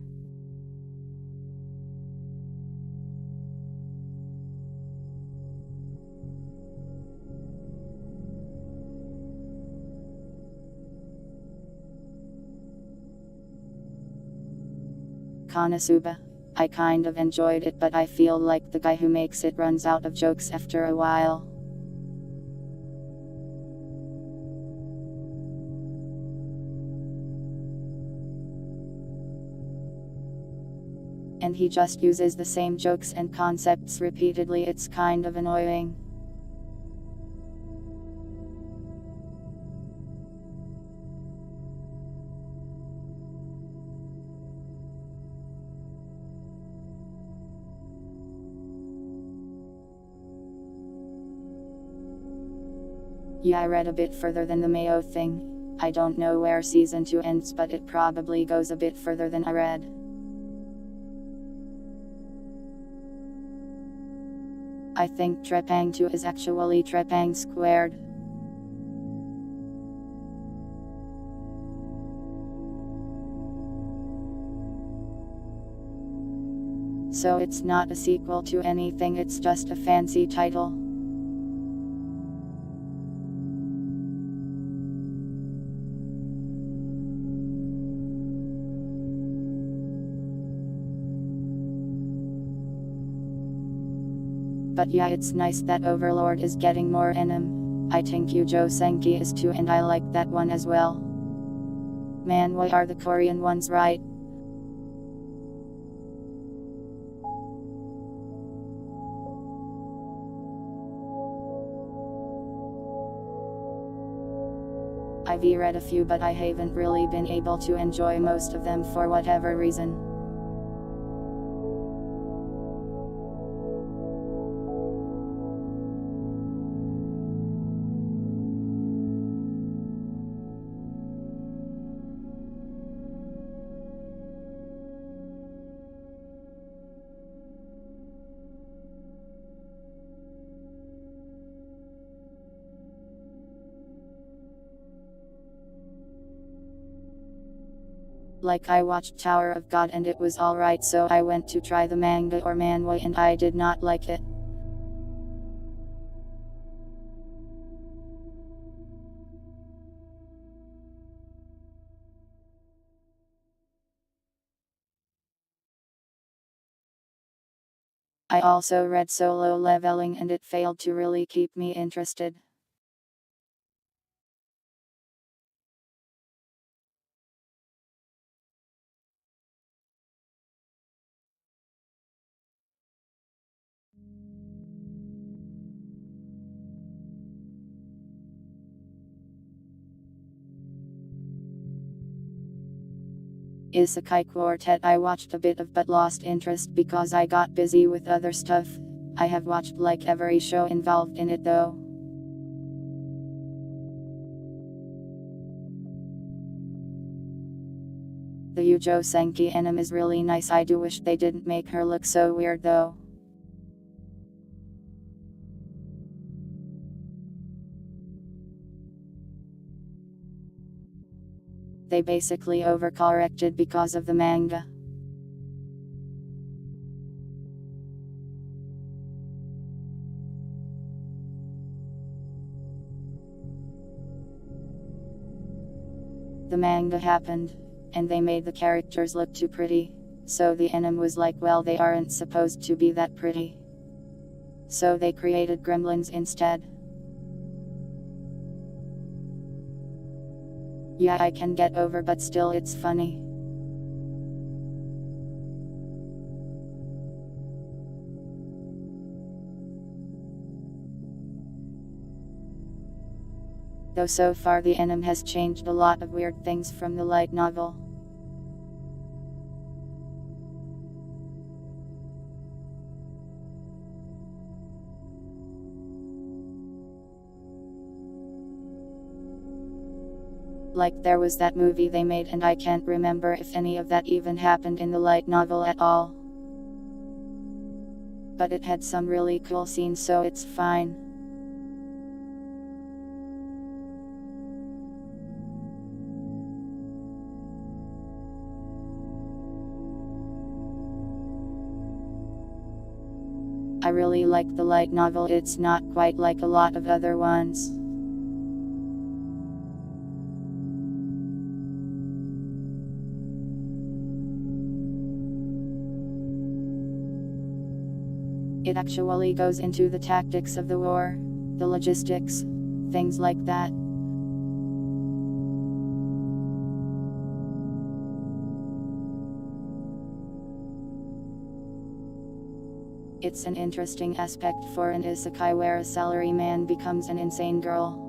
Speaker 1: Konosuba. I kind of enjoyed it, but I feel like the guy who makes it runs out of jokes after a while. And he just uses the same jokes and concepts repeatedly. It's kind of annoying. Yeah, I read a bit further than the mayo thing. I don't know where season 2 ends, but it probably goes a bit further than I read. I think Trepang2 is actually Trepang squared. So it's not a sequel to anything, it's just a fancy title. But yeah, it's nice that Overlord is getting more anime. I think Yujo Senki is too, and I like that one as well. Man, why are the Korean ones right? I've read a few, but I haven't really been able to enjoy most of them for whatever reason. Like, I watched Tower of God and it was alright, so I went to try the manga or manhwa and I did not like it. I also read Solo Leveling and it failed to really keep me interested. Isekai Quartet I watched a bit of but lost interest because I got busy with other stuff. I have watched like every show involved in it though. The Yujo Senki anime is really nice. I do wish they didn't make her look so weird though. They basically overcorrected because of the manga. The manga happened, and they made the characters look too pretty, so the anime was like, well, they aren't supposed to be that pretty. So they created gremlins instead. Yeah, I can get over, but still it's funny. though so far the anime has changed a lot of weird things from the light novel. Like there was that movie they made and I can't remember if any of that even happened in the light novel at all. But it had some really cool scenes, so it's fine. I really like the light novel, it's not quite like a lot of other ones. It actually goes into the tactics of the war, the logistics, things like that. It's an interesting aspect for an isekai where a salaryman becomes an insane girl.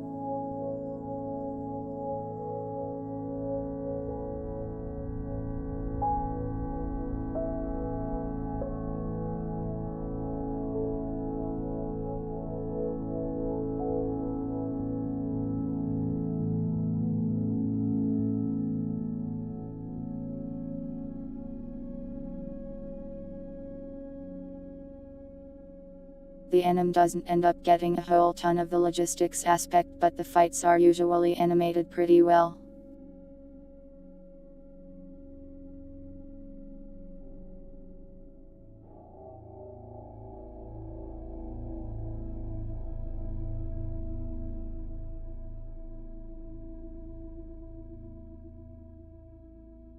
Speaker 1: The anime doesn't end up getting a whole ton of the logistics aspect, but the fights are usually animated pretty well.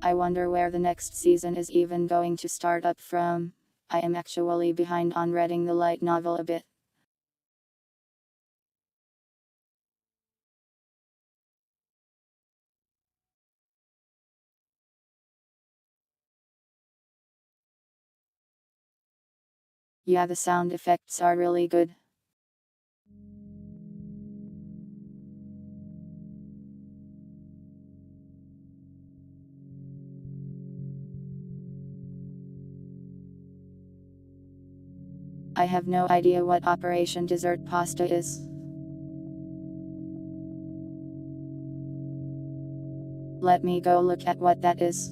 Speaker 1: I wonder where the next season is even going to start up from. I am actually behind on reading the light novel a bit. Yeah, the sound effects are really good. I have no idea what Operation Dessert Pasta is. Let me go look at what that is.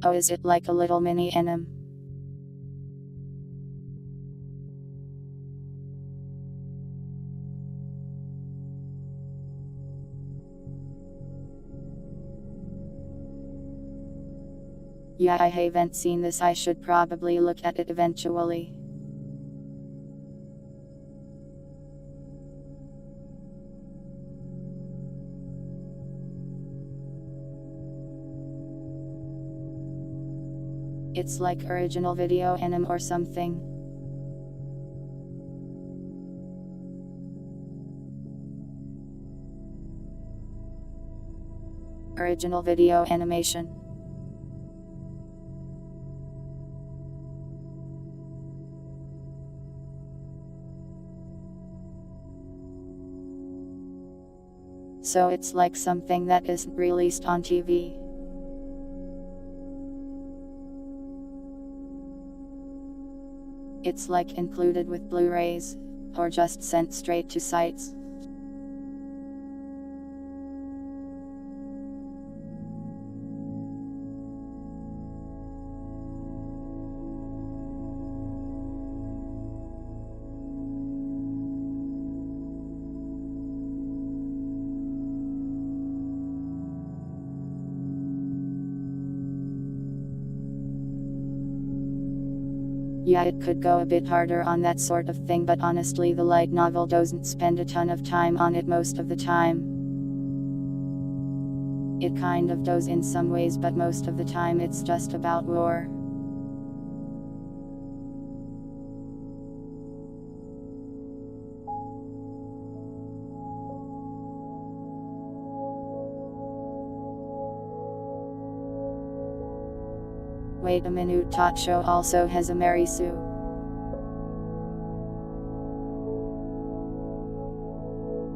Speaker 1: Oh, is it like a little mini anime? Yeah, I haven't seen this, I should probably look at it eventually. It's like original video anime or something. Original video animation. So it's like something that isn't released on TV. It's like included with Blu-rays, or just sent straight to sites. Yeah, it could go a bit harder on that sort of thing, but honestly the light novel doesn't spend a ton of time on it most of the time. It kind of does in some ways, but most of the time it's just about war. Wait a minute, Tot Show also has a Mary Sue.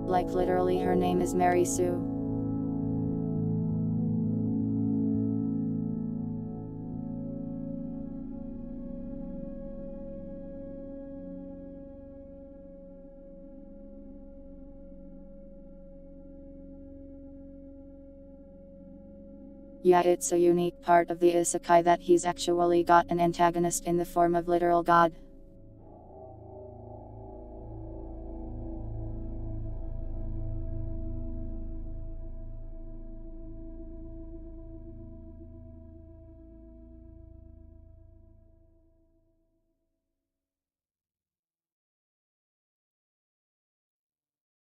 Speaker 1: Like literally her name is Mary Sue. Yeah, it's a unique part of the isekai that he's actually got an antagonist in the form of literal god.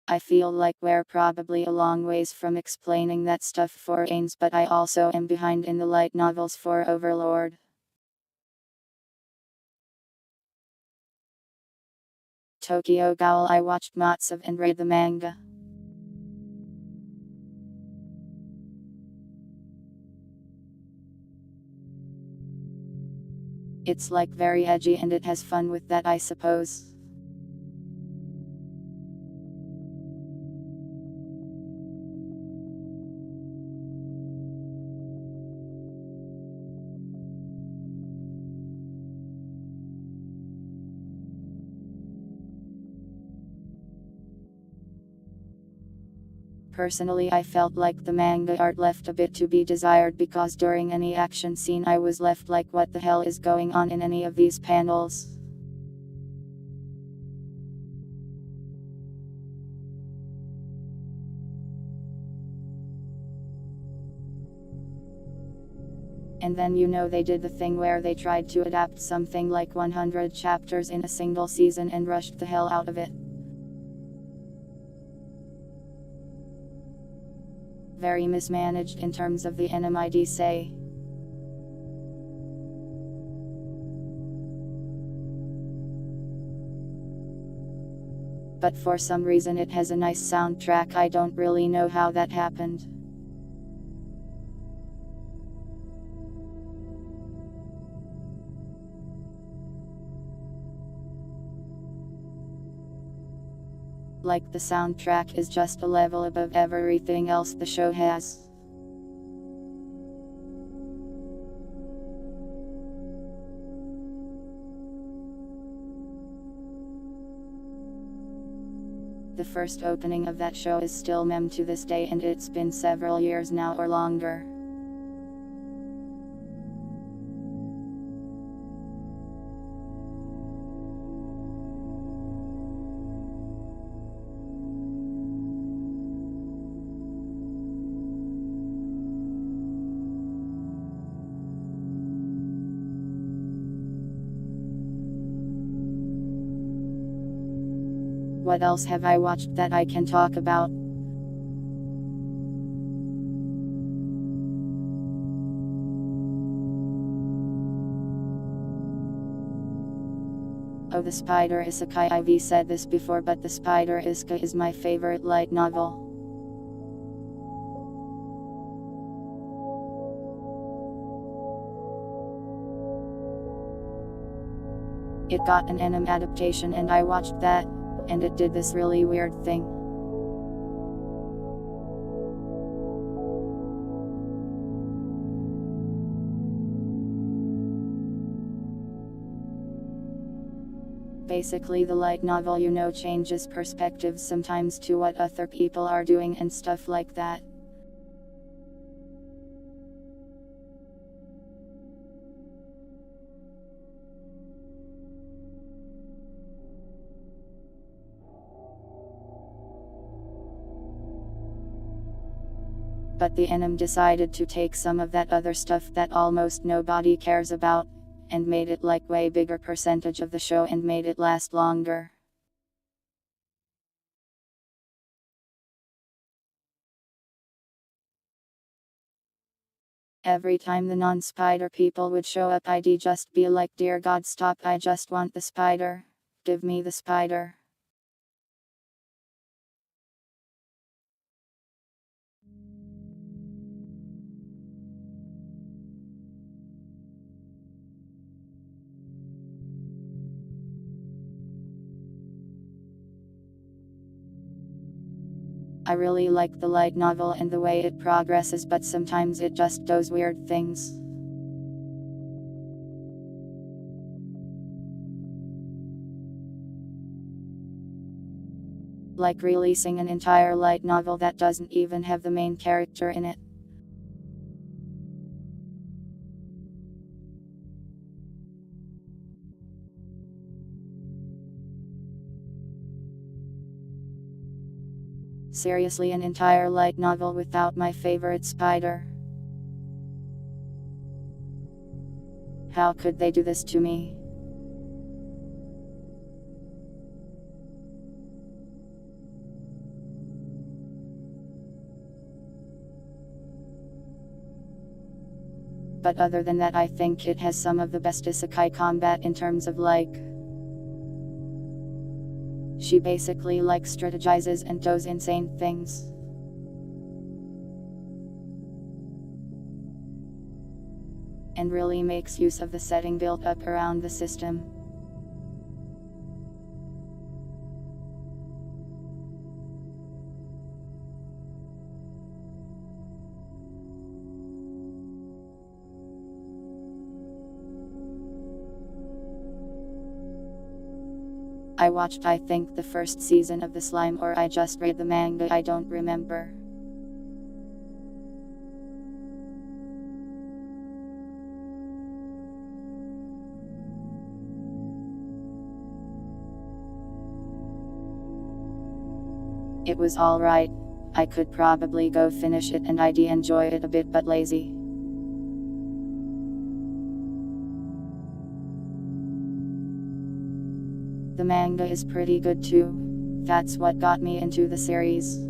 Speaker 1: I feel like we're probably a long ways from explaining that stuff for Ains, but I also am behind in the light novels for Overlord. Tokyo Ghoul, I watched lots of and read the manga. It's like very edgy and it has fun with that, I suppose. Personally, I felt like the manga art left a bit to be desired because during any action scene I was left like, what the hell is going on in any of these panels? And then they did the thing where they tried to adapt something like 100 chapters in a single season and rushed the hell out of it. Very mismanaged in terms of the NMID say. But for some reason it has a nice soundtrack. I don't really know how that happened. Like the soundtrack is just a level above everything else the show has. The first opening of that show is still meme to this day, and it's been several years now or longer. What else have I watched that I can talk about? Oh, the Spider Isekai. I've said this before, but the Spider Isekai is my favorite light novel. It got an anime adaptation and I watched that, and it did this really weird thing. Basically the light novel changes perspectives sometimes to what other people are doing and stuff like that. But the anime decided to take some of that other stuff that almost nobody cares about, and made it like way bigger percentage of the show and made it last longer. Every time the non-spider people would show up, I'd just be like, dear God, stop, I just want the spider. Give me the spider. I really like the light novel and the way it progresses, but sometimes it just does weird things. Like releasing an entire light novel that doesn't even have the main character in it. Seriously, an entire light novel without my favorite spider. How could they do this to me? But other than that, I think it has some of the best isekai combat in terms of she basically strategizes and does insane things. And really makes use of the setting built up around the system. I watched, I think, the first season of the slime, or I just read the manga, I don't remember. It was alright. I could probably go finish it and I'd enjoy it a bit, but lazy. The manga is pretty good too. That's what got me into the series.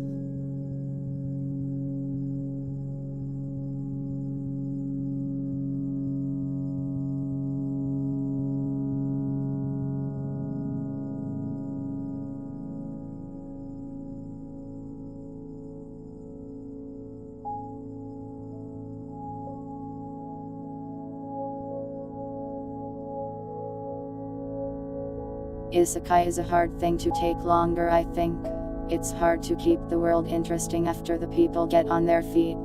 Speaker 1: Isekai is a hard thing to take longer, I think. It's hard to keep the world interesting after the people get on their feet.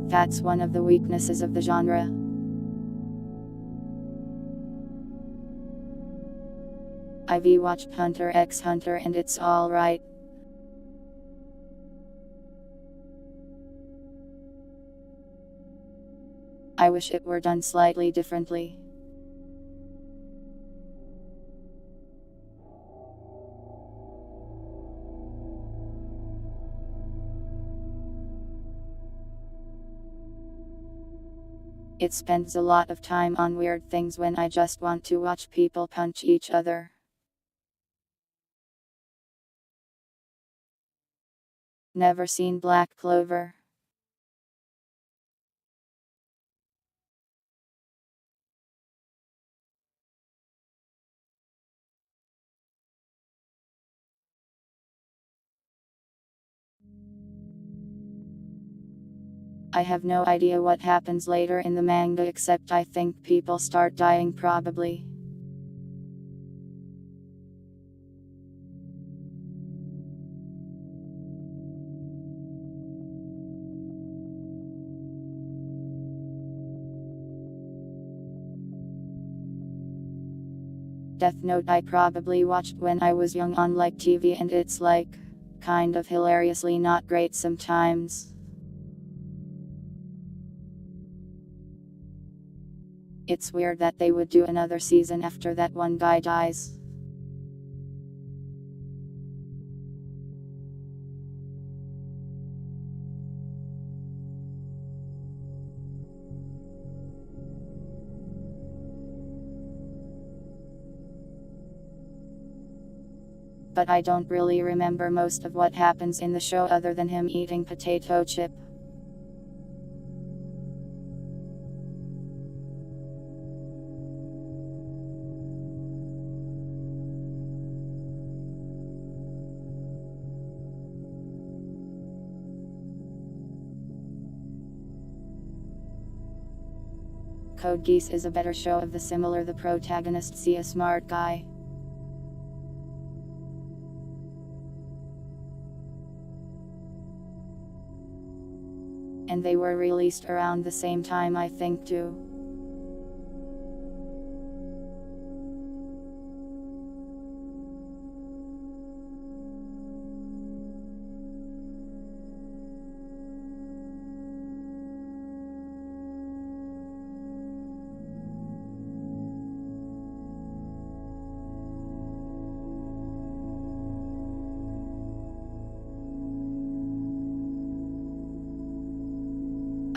Speaker 1: That's one of the weaknesses of the genre. I've watched Hunter x Hunter and it's alright. I wish it were done slightly differently. It spends a lot of time on weird things when I just want to watch people punch each other. Never seen Black Clover. I have no idea what happens later in the manga, except I think people start dying probably. Death Note I probably watched when I was young on TV, and it's kind of hilariously not great sometimes. It's weird that they would do another season after that one guy dies. But I don't really remember most of what happens in the show, other than him eating potato chip. Code Geass is a better show of the similar. The protagonist, a smart guy. and they were released around the same time, I think, too.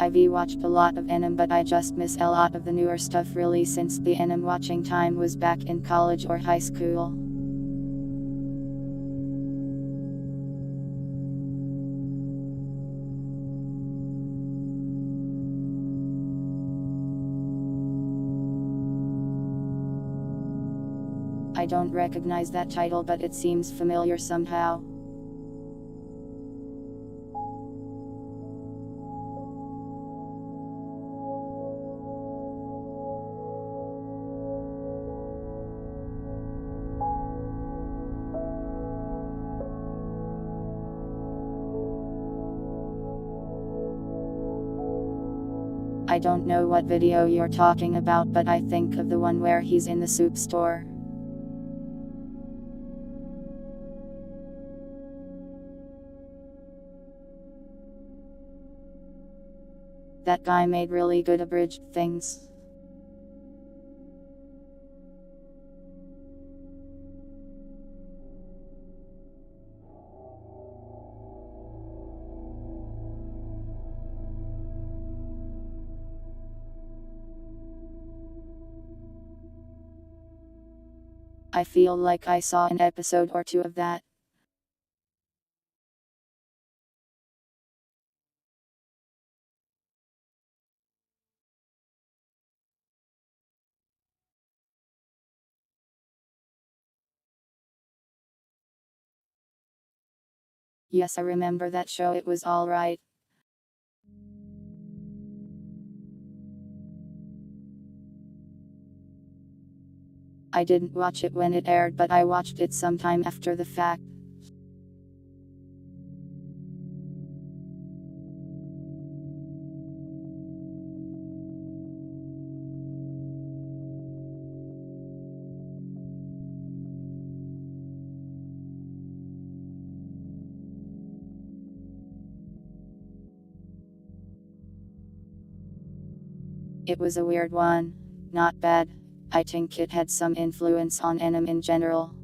Speaker 1: I've watched a lot of anime, but I just miss a lot of the newer stuff really, since the anime watching time was back in college or high school. I don't recognize that title, but it seems familiar somehow. I don't know what video you're talking about, but I think of the one where he's in the soup store. That guy made really good abridged things. I feel like I saw an episode or two of that. Yes, I remember that show, it was alright. I didn't watch it when it aired, but I watched it sometime after the fact. It was a weird one. Not bad. I think it had some influence on anime in general.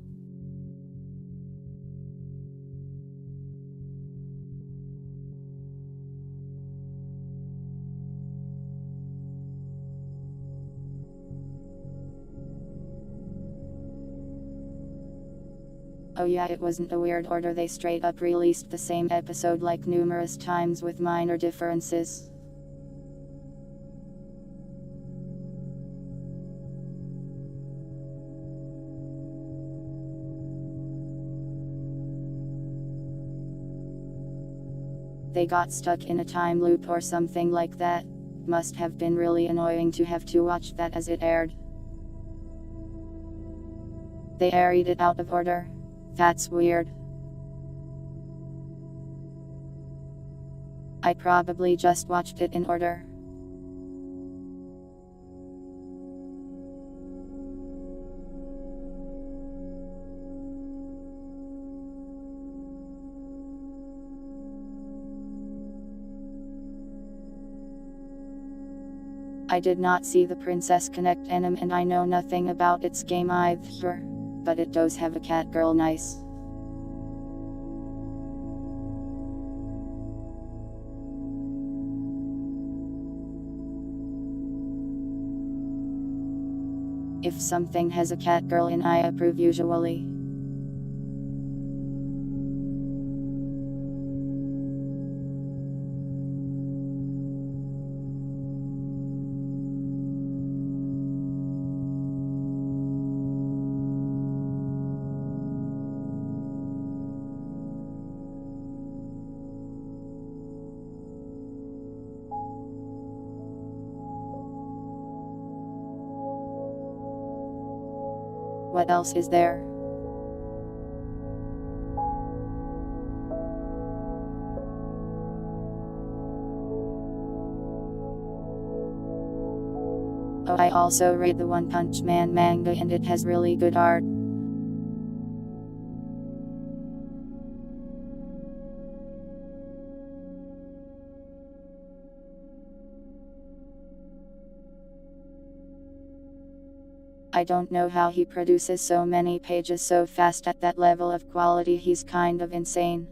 Speaker 1: Oh yeah, it wasn't a weird order, they straight up released the same episode like numerous times with minor differences. They got stuck in a time loop or something like that. Must have been really annoying to have to watch that as it aired. They aired it out of order. That's weird. I probably just watched it in order. I did not see the Princess Connect anime and I know nothing about its game either, but it does have a cat girl, nice. If something has a cat girl in, I approve usually. What else is there? Oh, I also read the One Punch Man manga and it has really good art. I don't know how he produces so many pages so fast at that level of quality. He's kind of insane.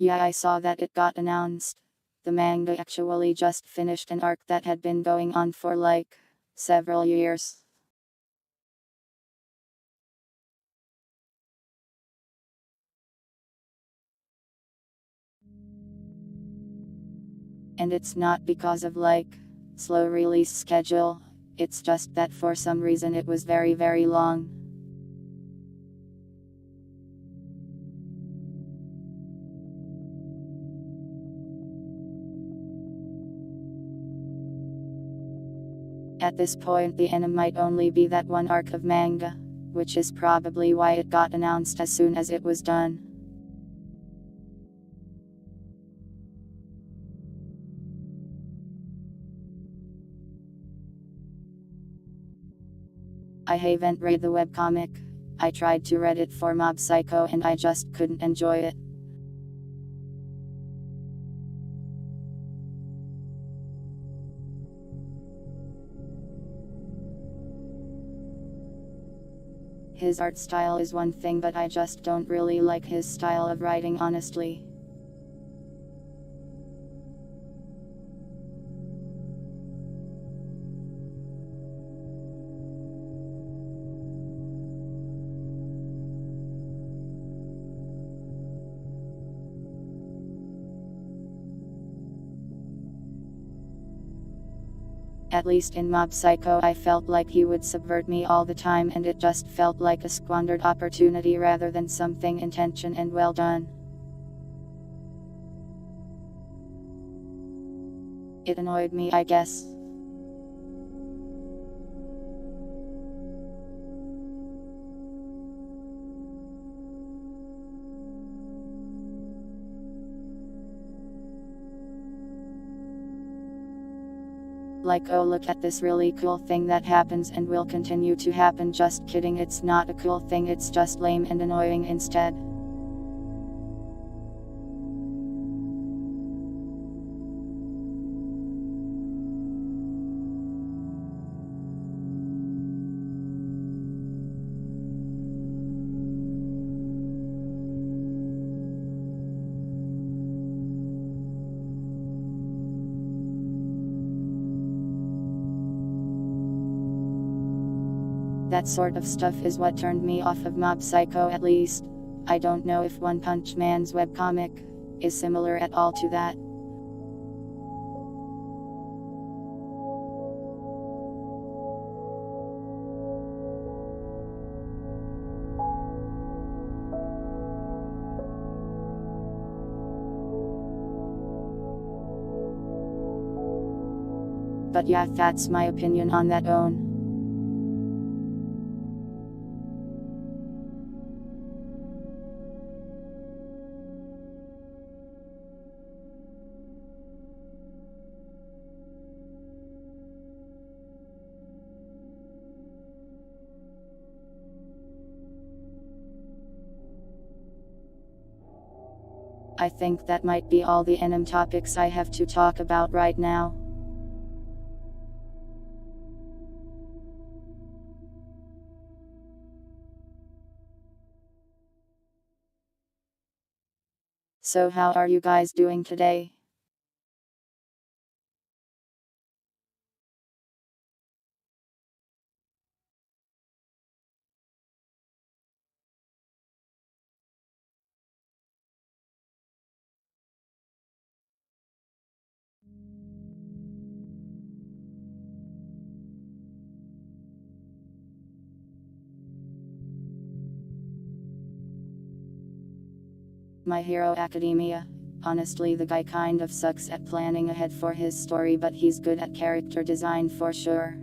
Speaker 1: Yeah, I saw that it got announced. The manga actually just finished an arc that had been going on for like several years. And it's not because of like slow release schedule, it's just that for some reason it was very long. At this point the anime might only be that one arc of manga, which is probably why it got announced as soon as it was done. I haven't read the webcomic. I tried to read it for Mob Psycho and I just couldn't enjoy it. His art style is one thing, but I just don't really like his style of writing, honestly. At least in Mob Psycho I felt like he would subvert me all the time and it just felt like a squandered opportunity rather than something intention and well done. It annoyed me, I guess. Like, oh look at this really cool thing that happens and will continue to happen. Just kidding, it's not a cool thing, it's just lame and annoying instead. That sort of stuff is what turned me off of Mob Psycho, at least. I don't know if One Punch Man's webcomic is similar at all to that. But yeah, that's my opinion on that own. I think that might be all the anime topics I have to talk about right now. So how are you guys doing today? My Hero Academia Honestly, the guy kind of sucks at planning ahead for his story, but he's good at character design for sure.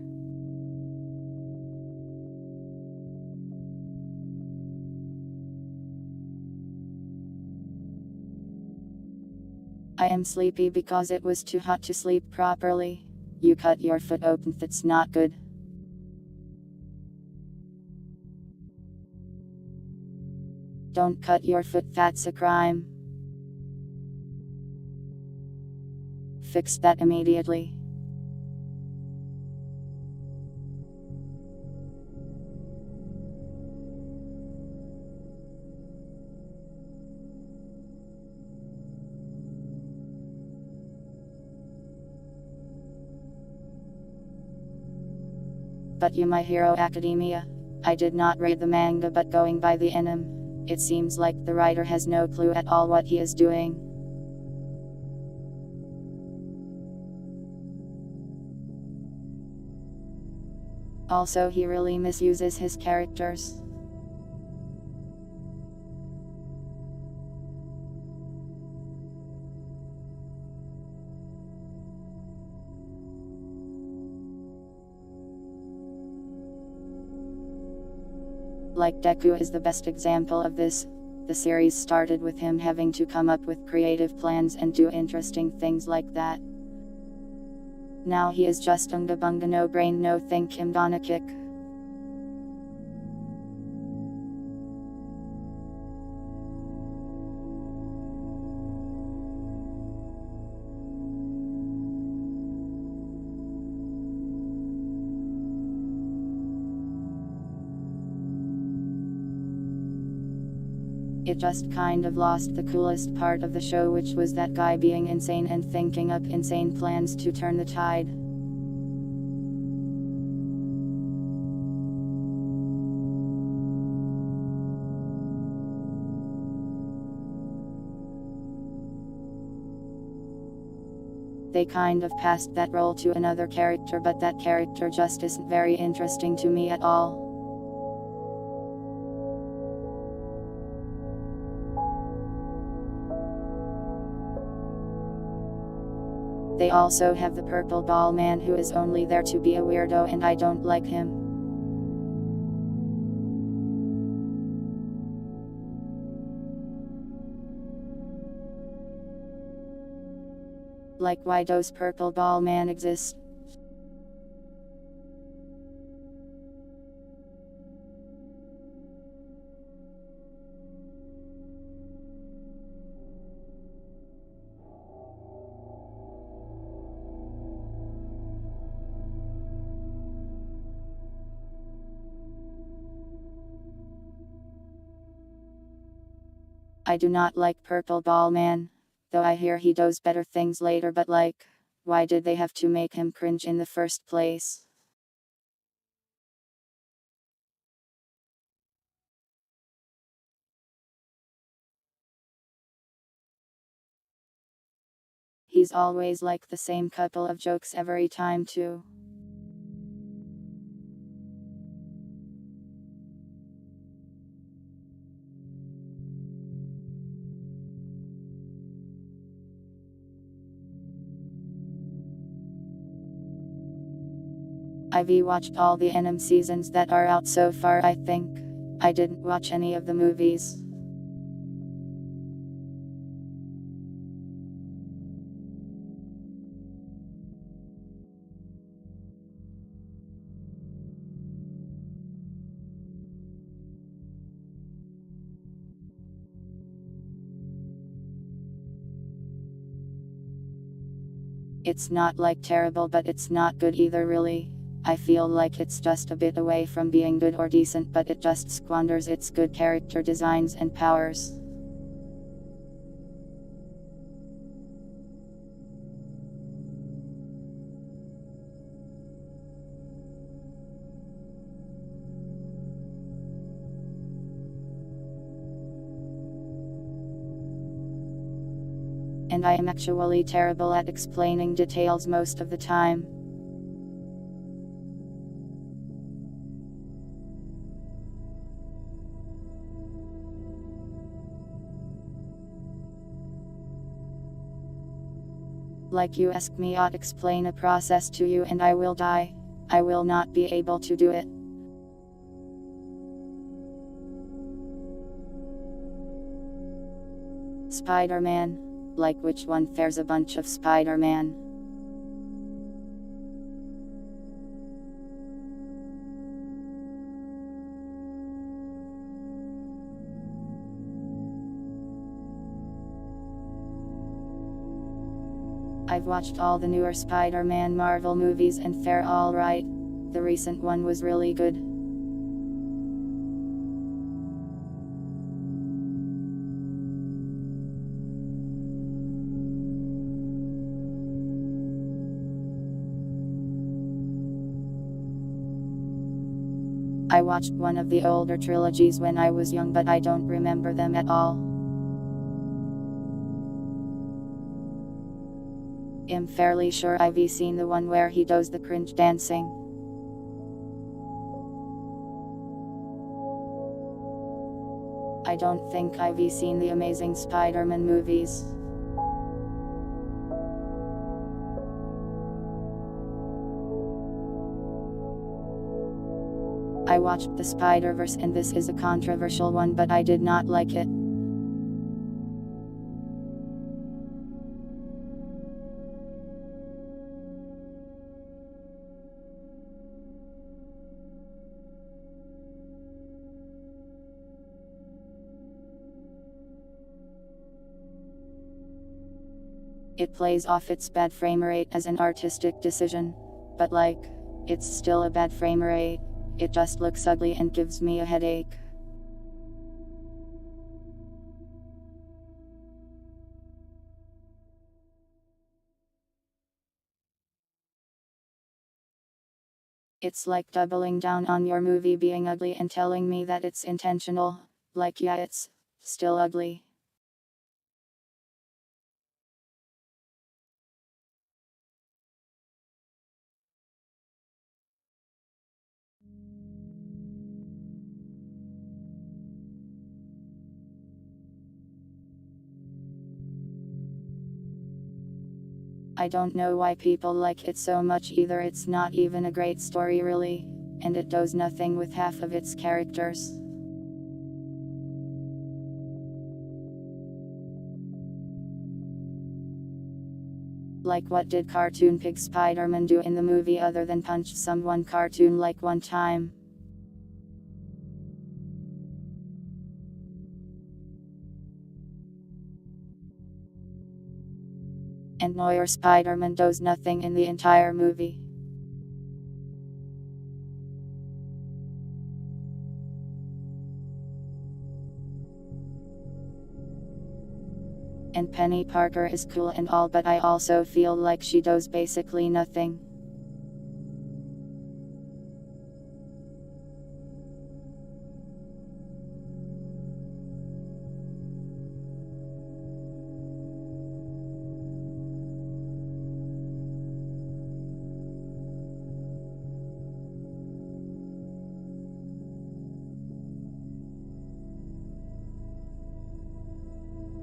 Speaker 1: I am sleepy because it was too hot to sleep properly. You cut your foot open, that's not good. Don't cut your foot, that's a crime. Fix that immediately. But you, My Hero Academia. I did not read the manga, but going by the anime, it seems like the writer has no clue at all what he is doing. Also, he really misuses his characters. Like Deku is the best example of this. The series started with him having to come up with creative plans and do interesting things like that. Now he is just unga bunga, no brain, no think, him gonna kick. It just kind of lost the coolest part of the show, which was that guy being insane and thinking up insane plans to turn the tide. They kind of passed that role to another character, but that character just isn't very interesting to me at all. They also have the purple ball man, who is only there to be a weirdo, and I don't like him. Like, why does purple ball man exist? I do not like Purple Ball Man, though I hear he does better things later, but like, why did they have to make him cringe in the first place? He's always like the same couple of jokes every time too. I've watched all the anime seasons that are out so far, I think. I didn't watch any of the movies. It's not like terrible, but it's not good either, really. I feel like it's just a bit away from being good or decent, but it just squanders its good character designs and powers. And I am actually terrible at explaining details most of the time. Like you ask me, I'll explain a process to you and I will die. I will not be able to do it. Spider-Man. Like which one? There's a bunch of Spider-Man. I've watched all the newer Spider-Man Marvel movies and they're alright. The recent one was really good. I watched one of the older trilogies when I was young, but I don't remember them at all. I'm fairly sure I've seen the one where he does the cringe dancing. I don't think I've seen the Amazing Spider-Man movies. I watched the Spider-Verse and this is a controversial one, but I did not like it. It plays off its bad frame rate as an artistic decision. But like, it's still a bad frame rate. It just looks ugly and gives me a headache. It's like doubling down on your movie being ugly and telling me that it's intentional. Like, yeah, it's still ugly. I don't know why people like it so much either. It's not even a great story really, and it does nothing with half of its characters. Like, what did Cartoon Pig Spider-Man do in the movie other than punch someone cartoon like one time? And Neuer Spider-Man does nothing in the entire movie. And Penny Parker is cool and all, but I also feel like she does basically nothing.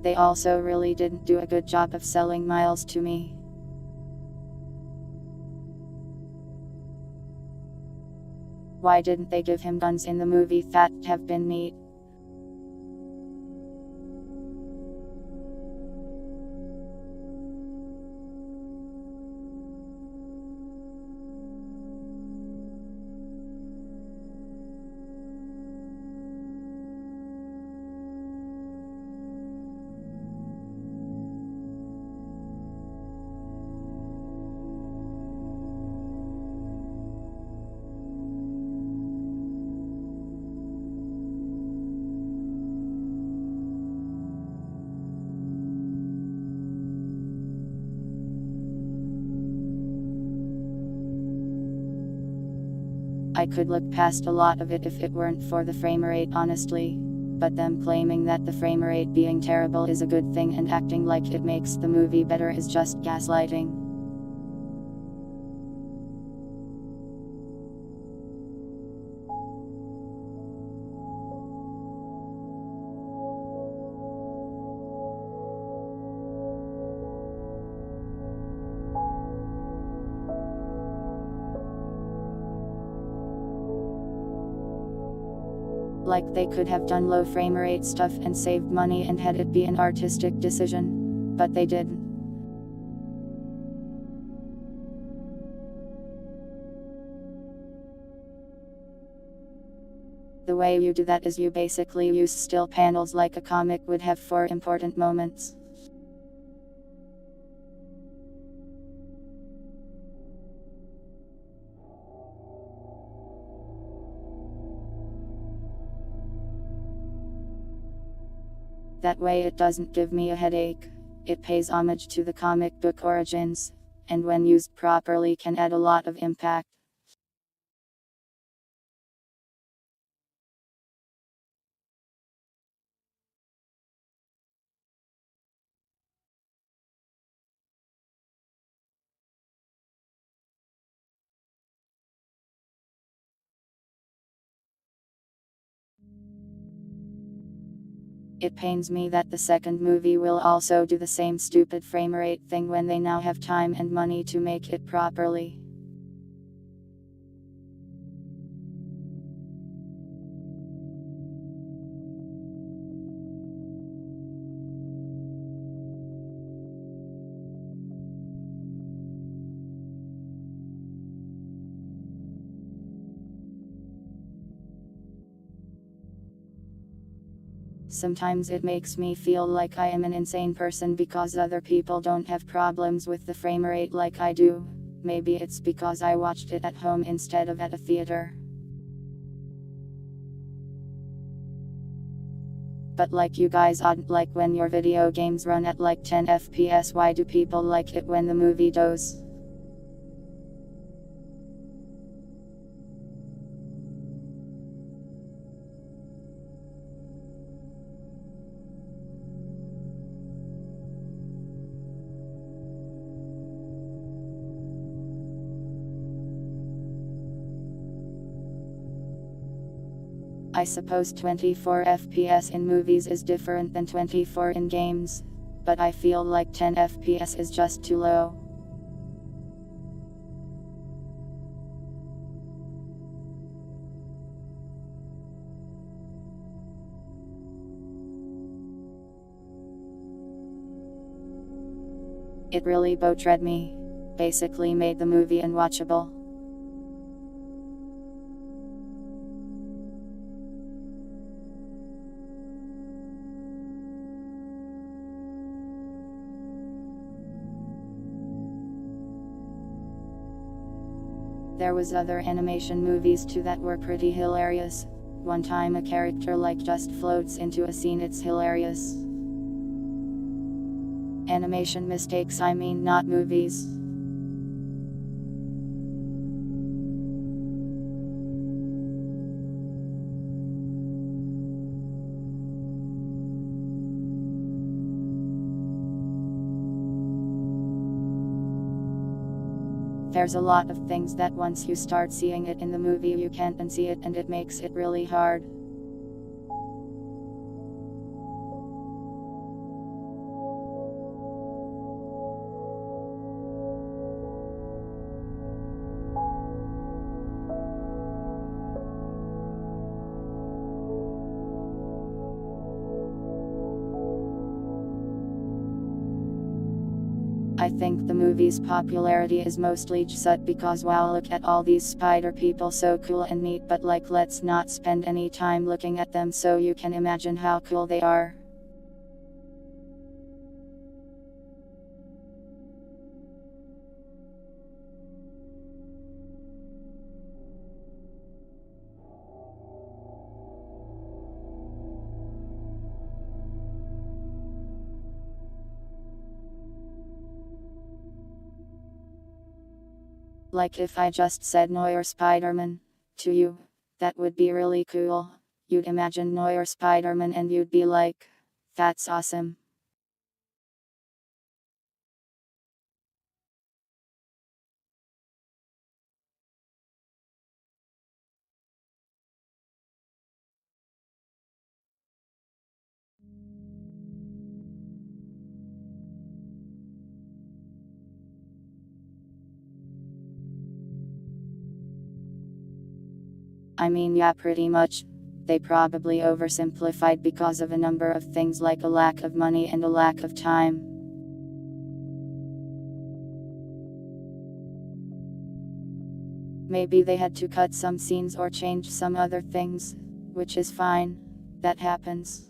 Speaker 1: They also really didn't do a good job of selling Miles to me. Why didn't they give him guns in the movie? That'd have been neat. I could look past a lot of it if it weren't for the frame rate, honestly. But them claiming that the frame rate being terrible is a good thing and acting like it makes the movie better is just gaslighting. Like they could have done low frame rate stuff and saved money and had it be an artistic decision. But they didn't. The way you do that is you basically use still panels like a comic would have for important moments. That way it doesn't give me a headache. It pays homage to the comic book origins, and when used properly can add a lot of impact. It pains me that the second movie will also do the same stupid frame rate thing when they now have time and money to make it properly. Sometimes it makes me feel like I am an insane person because other people don't have problems with the frame rate like I do. Maybe it's because I watched it at home instead of at a theater. But like you guys oughtn't like when your video games run at like 10 FPS. Why do people like it when the movie does? I suppose 24 FPS in movies is different than 24 in games, but I feel like 10 FPS is just too low. It really boat-read me. Basically made the movie unwatchable. There was other animation movies too that were pretty hilarious. One time a character like just floats into a scene, it's hilarious. Animation mistakes, I mean, not movies. There's a lot of things that once you start seeing it in the movie you can't unsee it, and it makes it really hard. I think the movie's popularity is mostly just because wow, look at all these spider people, so cool and neat, but like let's not spend any time looking at them so you can imagine how cool they are. Like if I just said Neuer Spider-Man to you, that would be really cool. You'd imagine Neuer Spider-Man and you'd be like, that's awesome. I mean, yeah, pretty much. They probably oversimplified because of a number of things like a lack of money and a lack of time. Maybe they had to cut some scenes or change some other things, which is fine. That happens.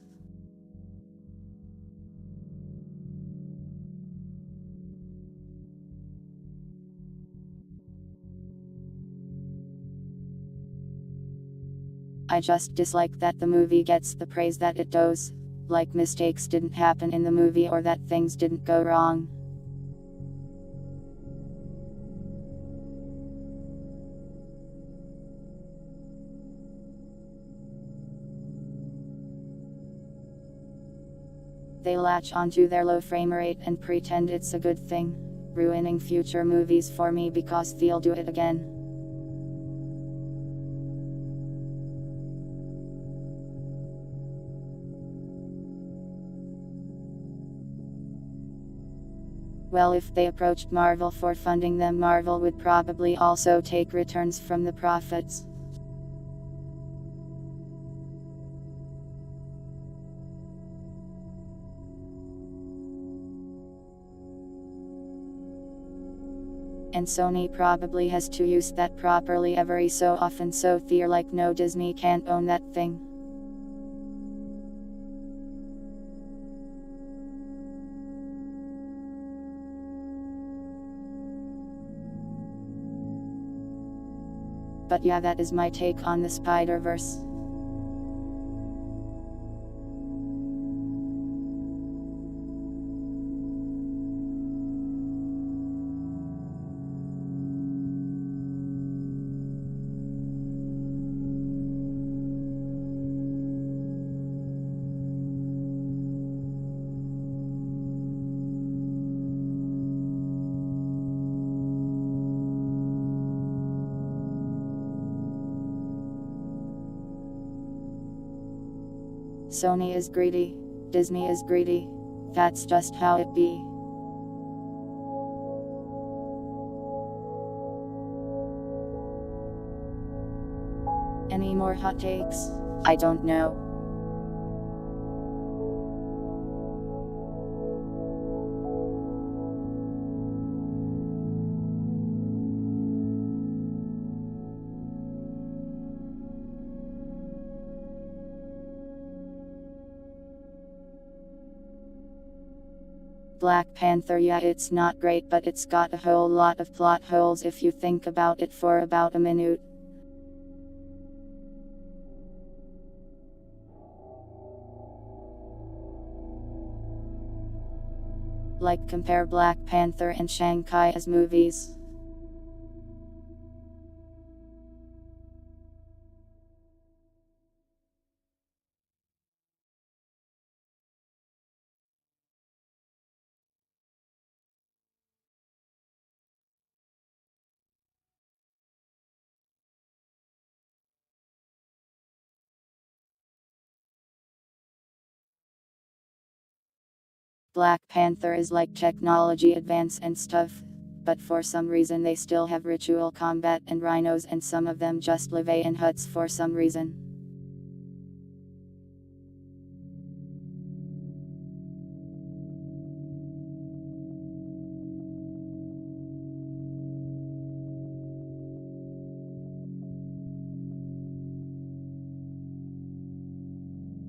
Speaker 1: I just dislike that the movie gets the praise that it does, like mistakes didn't happen in the movie or that things didn't go wrong. They latch onto their low frame rate and pretend it's a good thing, ruining future movies for me because they'll do it again. Well, if they approached Marvel for funding them, Marvel would probably also take returns from the profits. And Sony probably has to use that properly every so often, so they're like, no, Disney can't own that thing. But yeah, that is my take on the Spider-Verse. Sony is greedy, Disney is greedy. That's just how it be. Any more hot takes? I don't know. Black Panther, yeah, it's not great, but it's got a whole lot of plot holes if you think about it for about a minute. Like, compare Black Panther and Shanghai as movies. Black Panther is like technology advance and stuff, but for some reason they still have ritual combat and rhinos, and some of them just live in huts for some reason.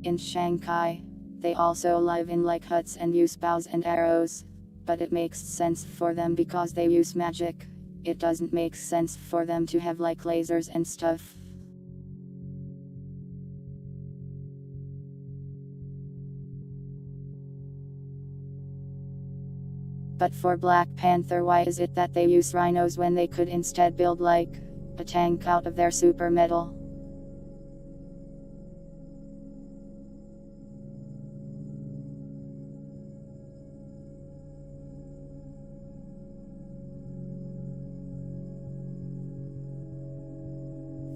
Speaker 1: In Shanghai, they also live in like huts and use bows and arrows, but it makes sense for them because they use magic. It doesn't make sense for them to have like lasers and stuff. But for Black Panther, why is it that they use rhinos when they could instead build like a tank out of their super metal?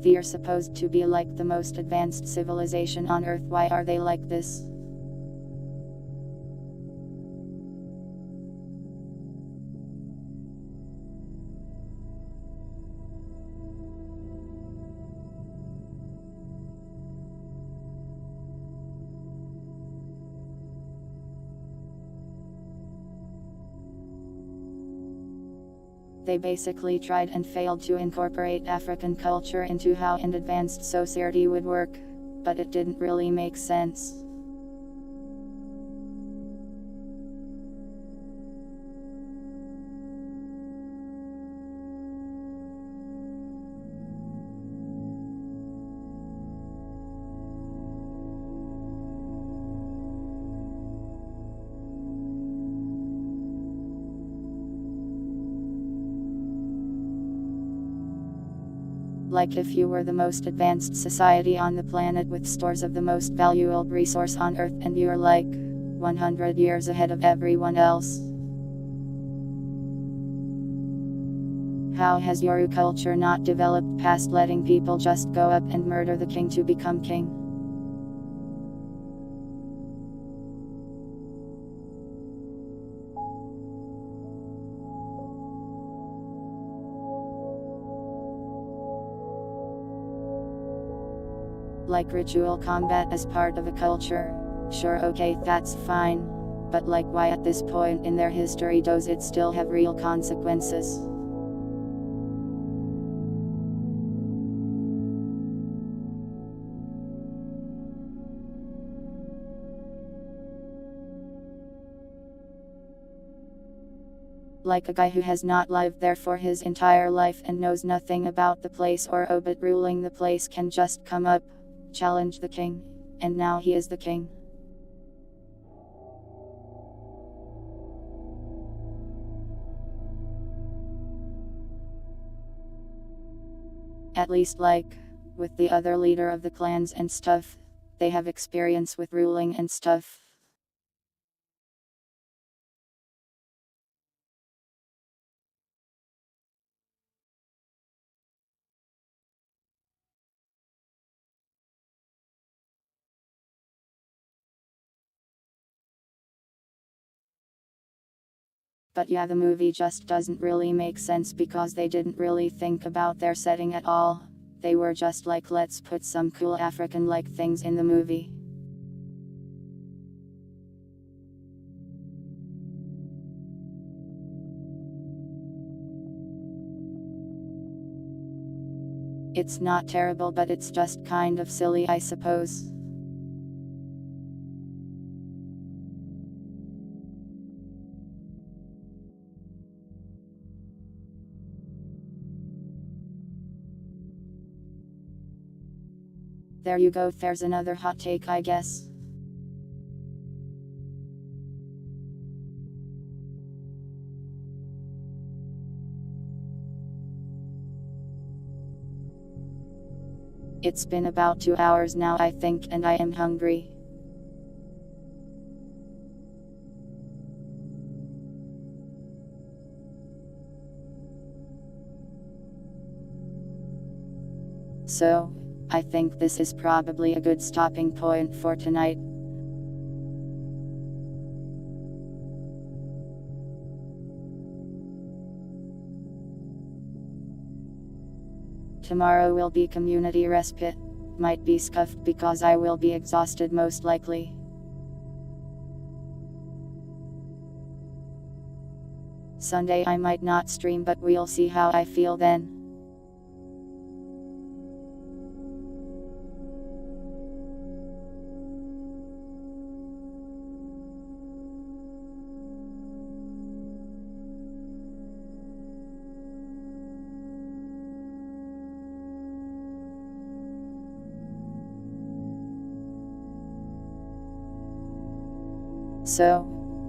Speaker 1: They're supposed to be like the most advanced civilization on Earth. Why are they like this? They basically tried and failed to incorporate African culture into how an advanced society would work, but it didn't really make sense. Like if you were the most advanced society on the planet with stores of the most valuable resource on Earth and you're like 100 years ahead of everyone else. How has your culture not developed past letting people just go up and murder the king to become king? Like ritual combat as part of a culture. Sure, okay, that's fine. But like, why at this point in their history does it still have real consequences? Like a guy who has not lived there for his entire life and knows nothing about the place or but ruling the place can just come up, challenge the king, and now he is the king. At least like, with the other leader of the clans and stuff, they have experience with ruling and stuff. But yeah, the movie just doesn't really make sense because they didn't really think about their setting at all. They were just like, let's put some cool African-like things in the movie. It's not terrible, but it's just kind of silly, I suppose. There you go, there's another hot take, I guess. It's been about 2 hours now, I think, and I am hungry. So, I think this is probably a good stopping point for tonight. Tomorrow will be community respite. Might be scuffed because I will be exhausted most likely. Sunday I might not stream, but we'll see how I feel then. So,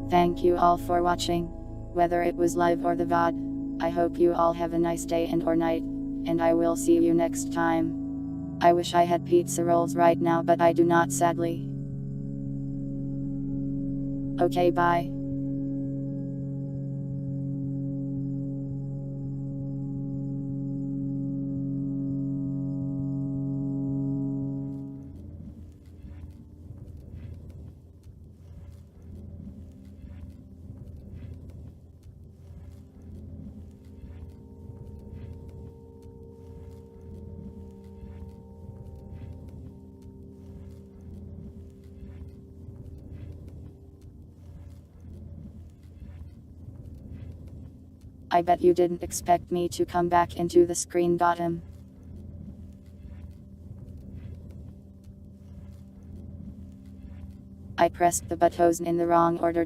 Speaker 1: thank you all for watching, whether it was live or the VOD. I hope you all have a nice day and or night, and I will see you next time. I wish I had pizza rolls right now, but I do not, sadly. Okay, bye. I bet you didn't expect me to come back into the screen. Got him. I pressed the buttons in the wrong order.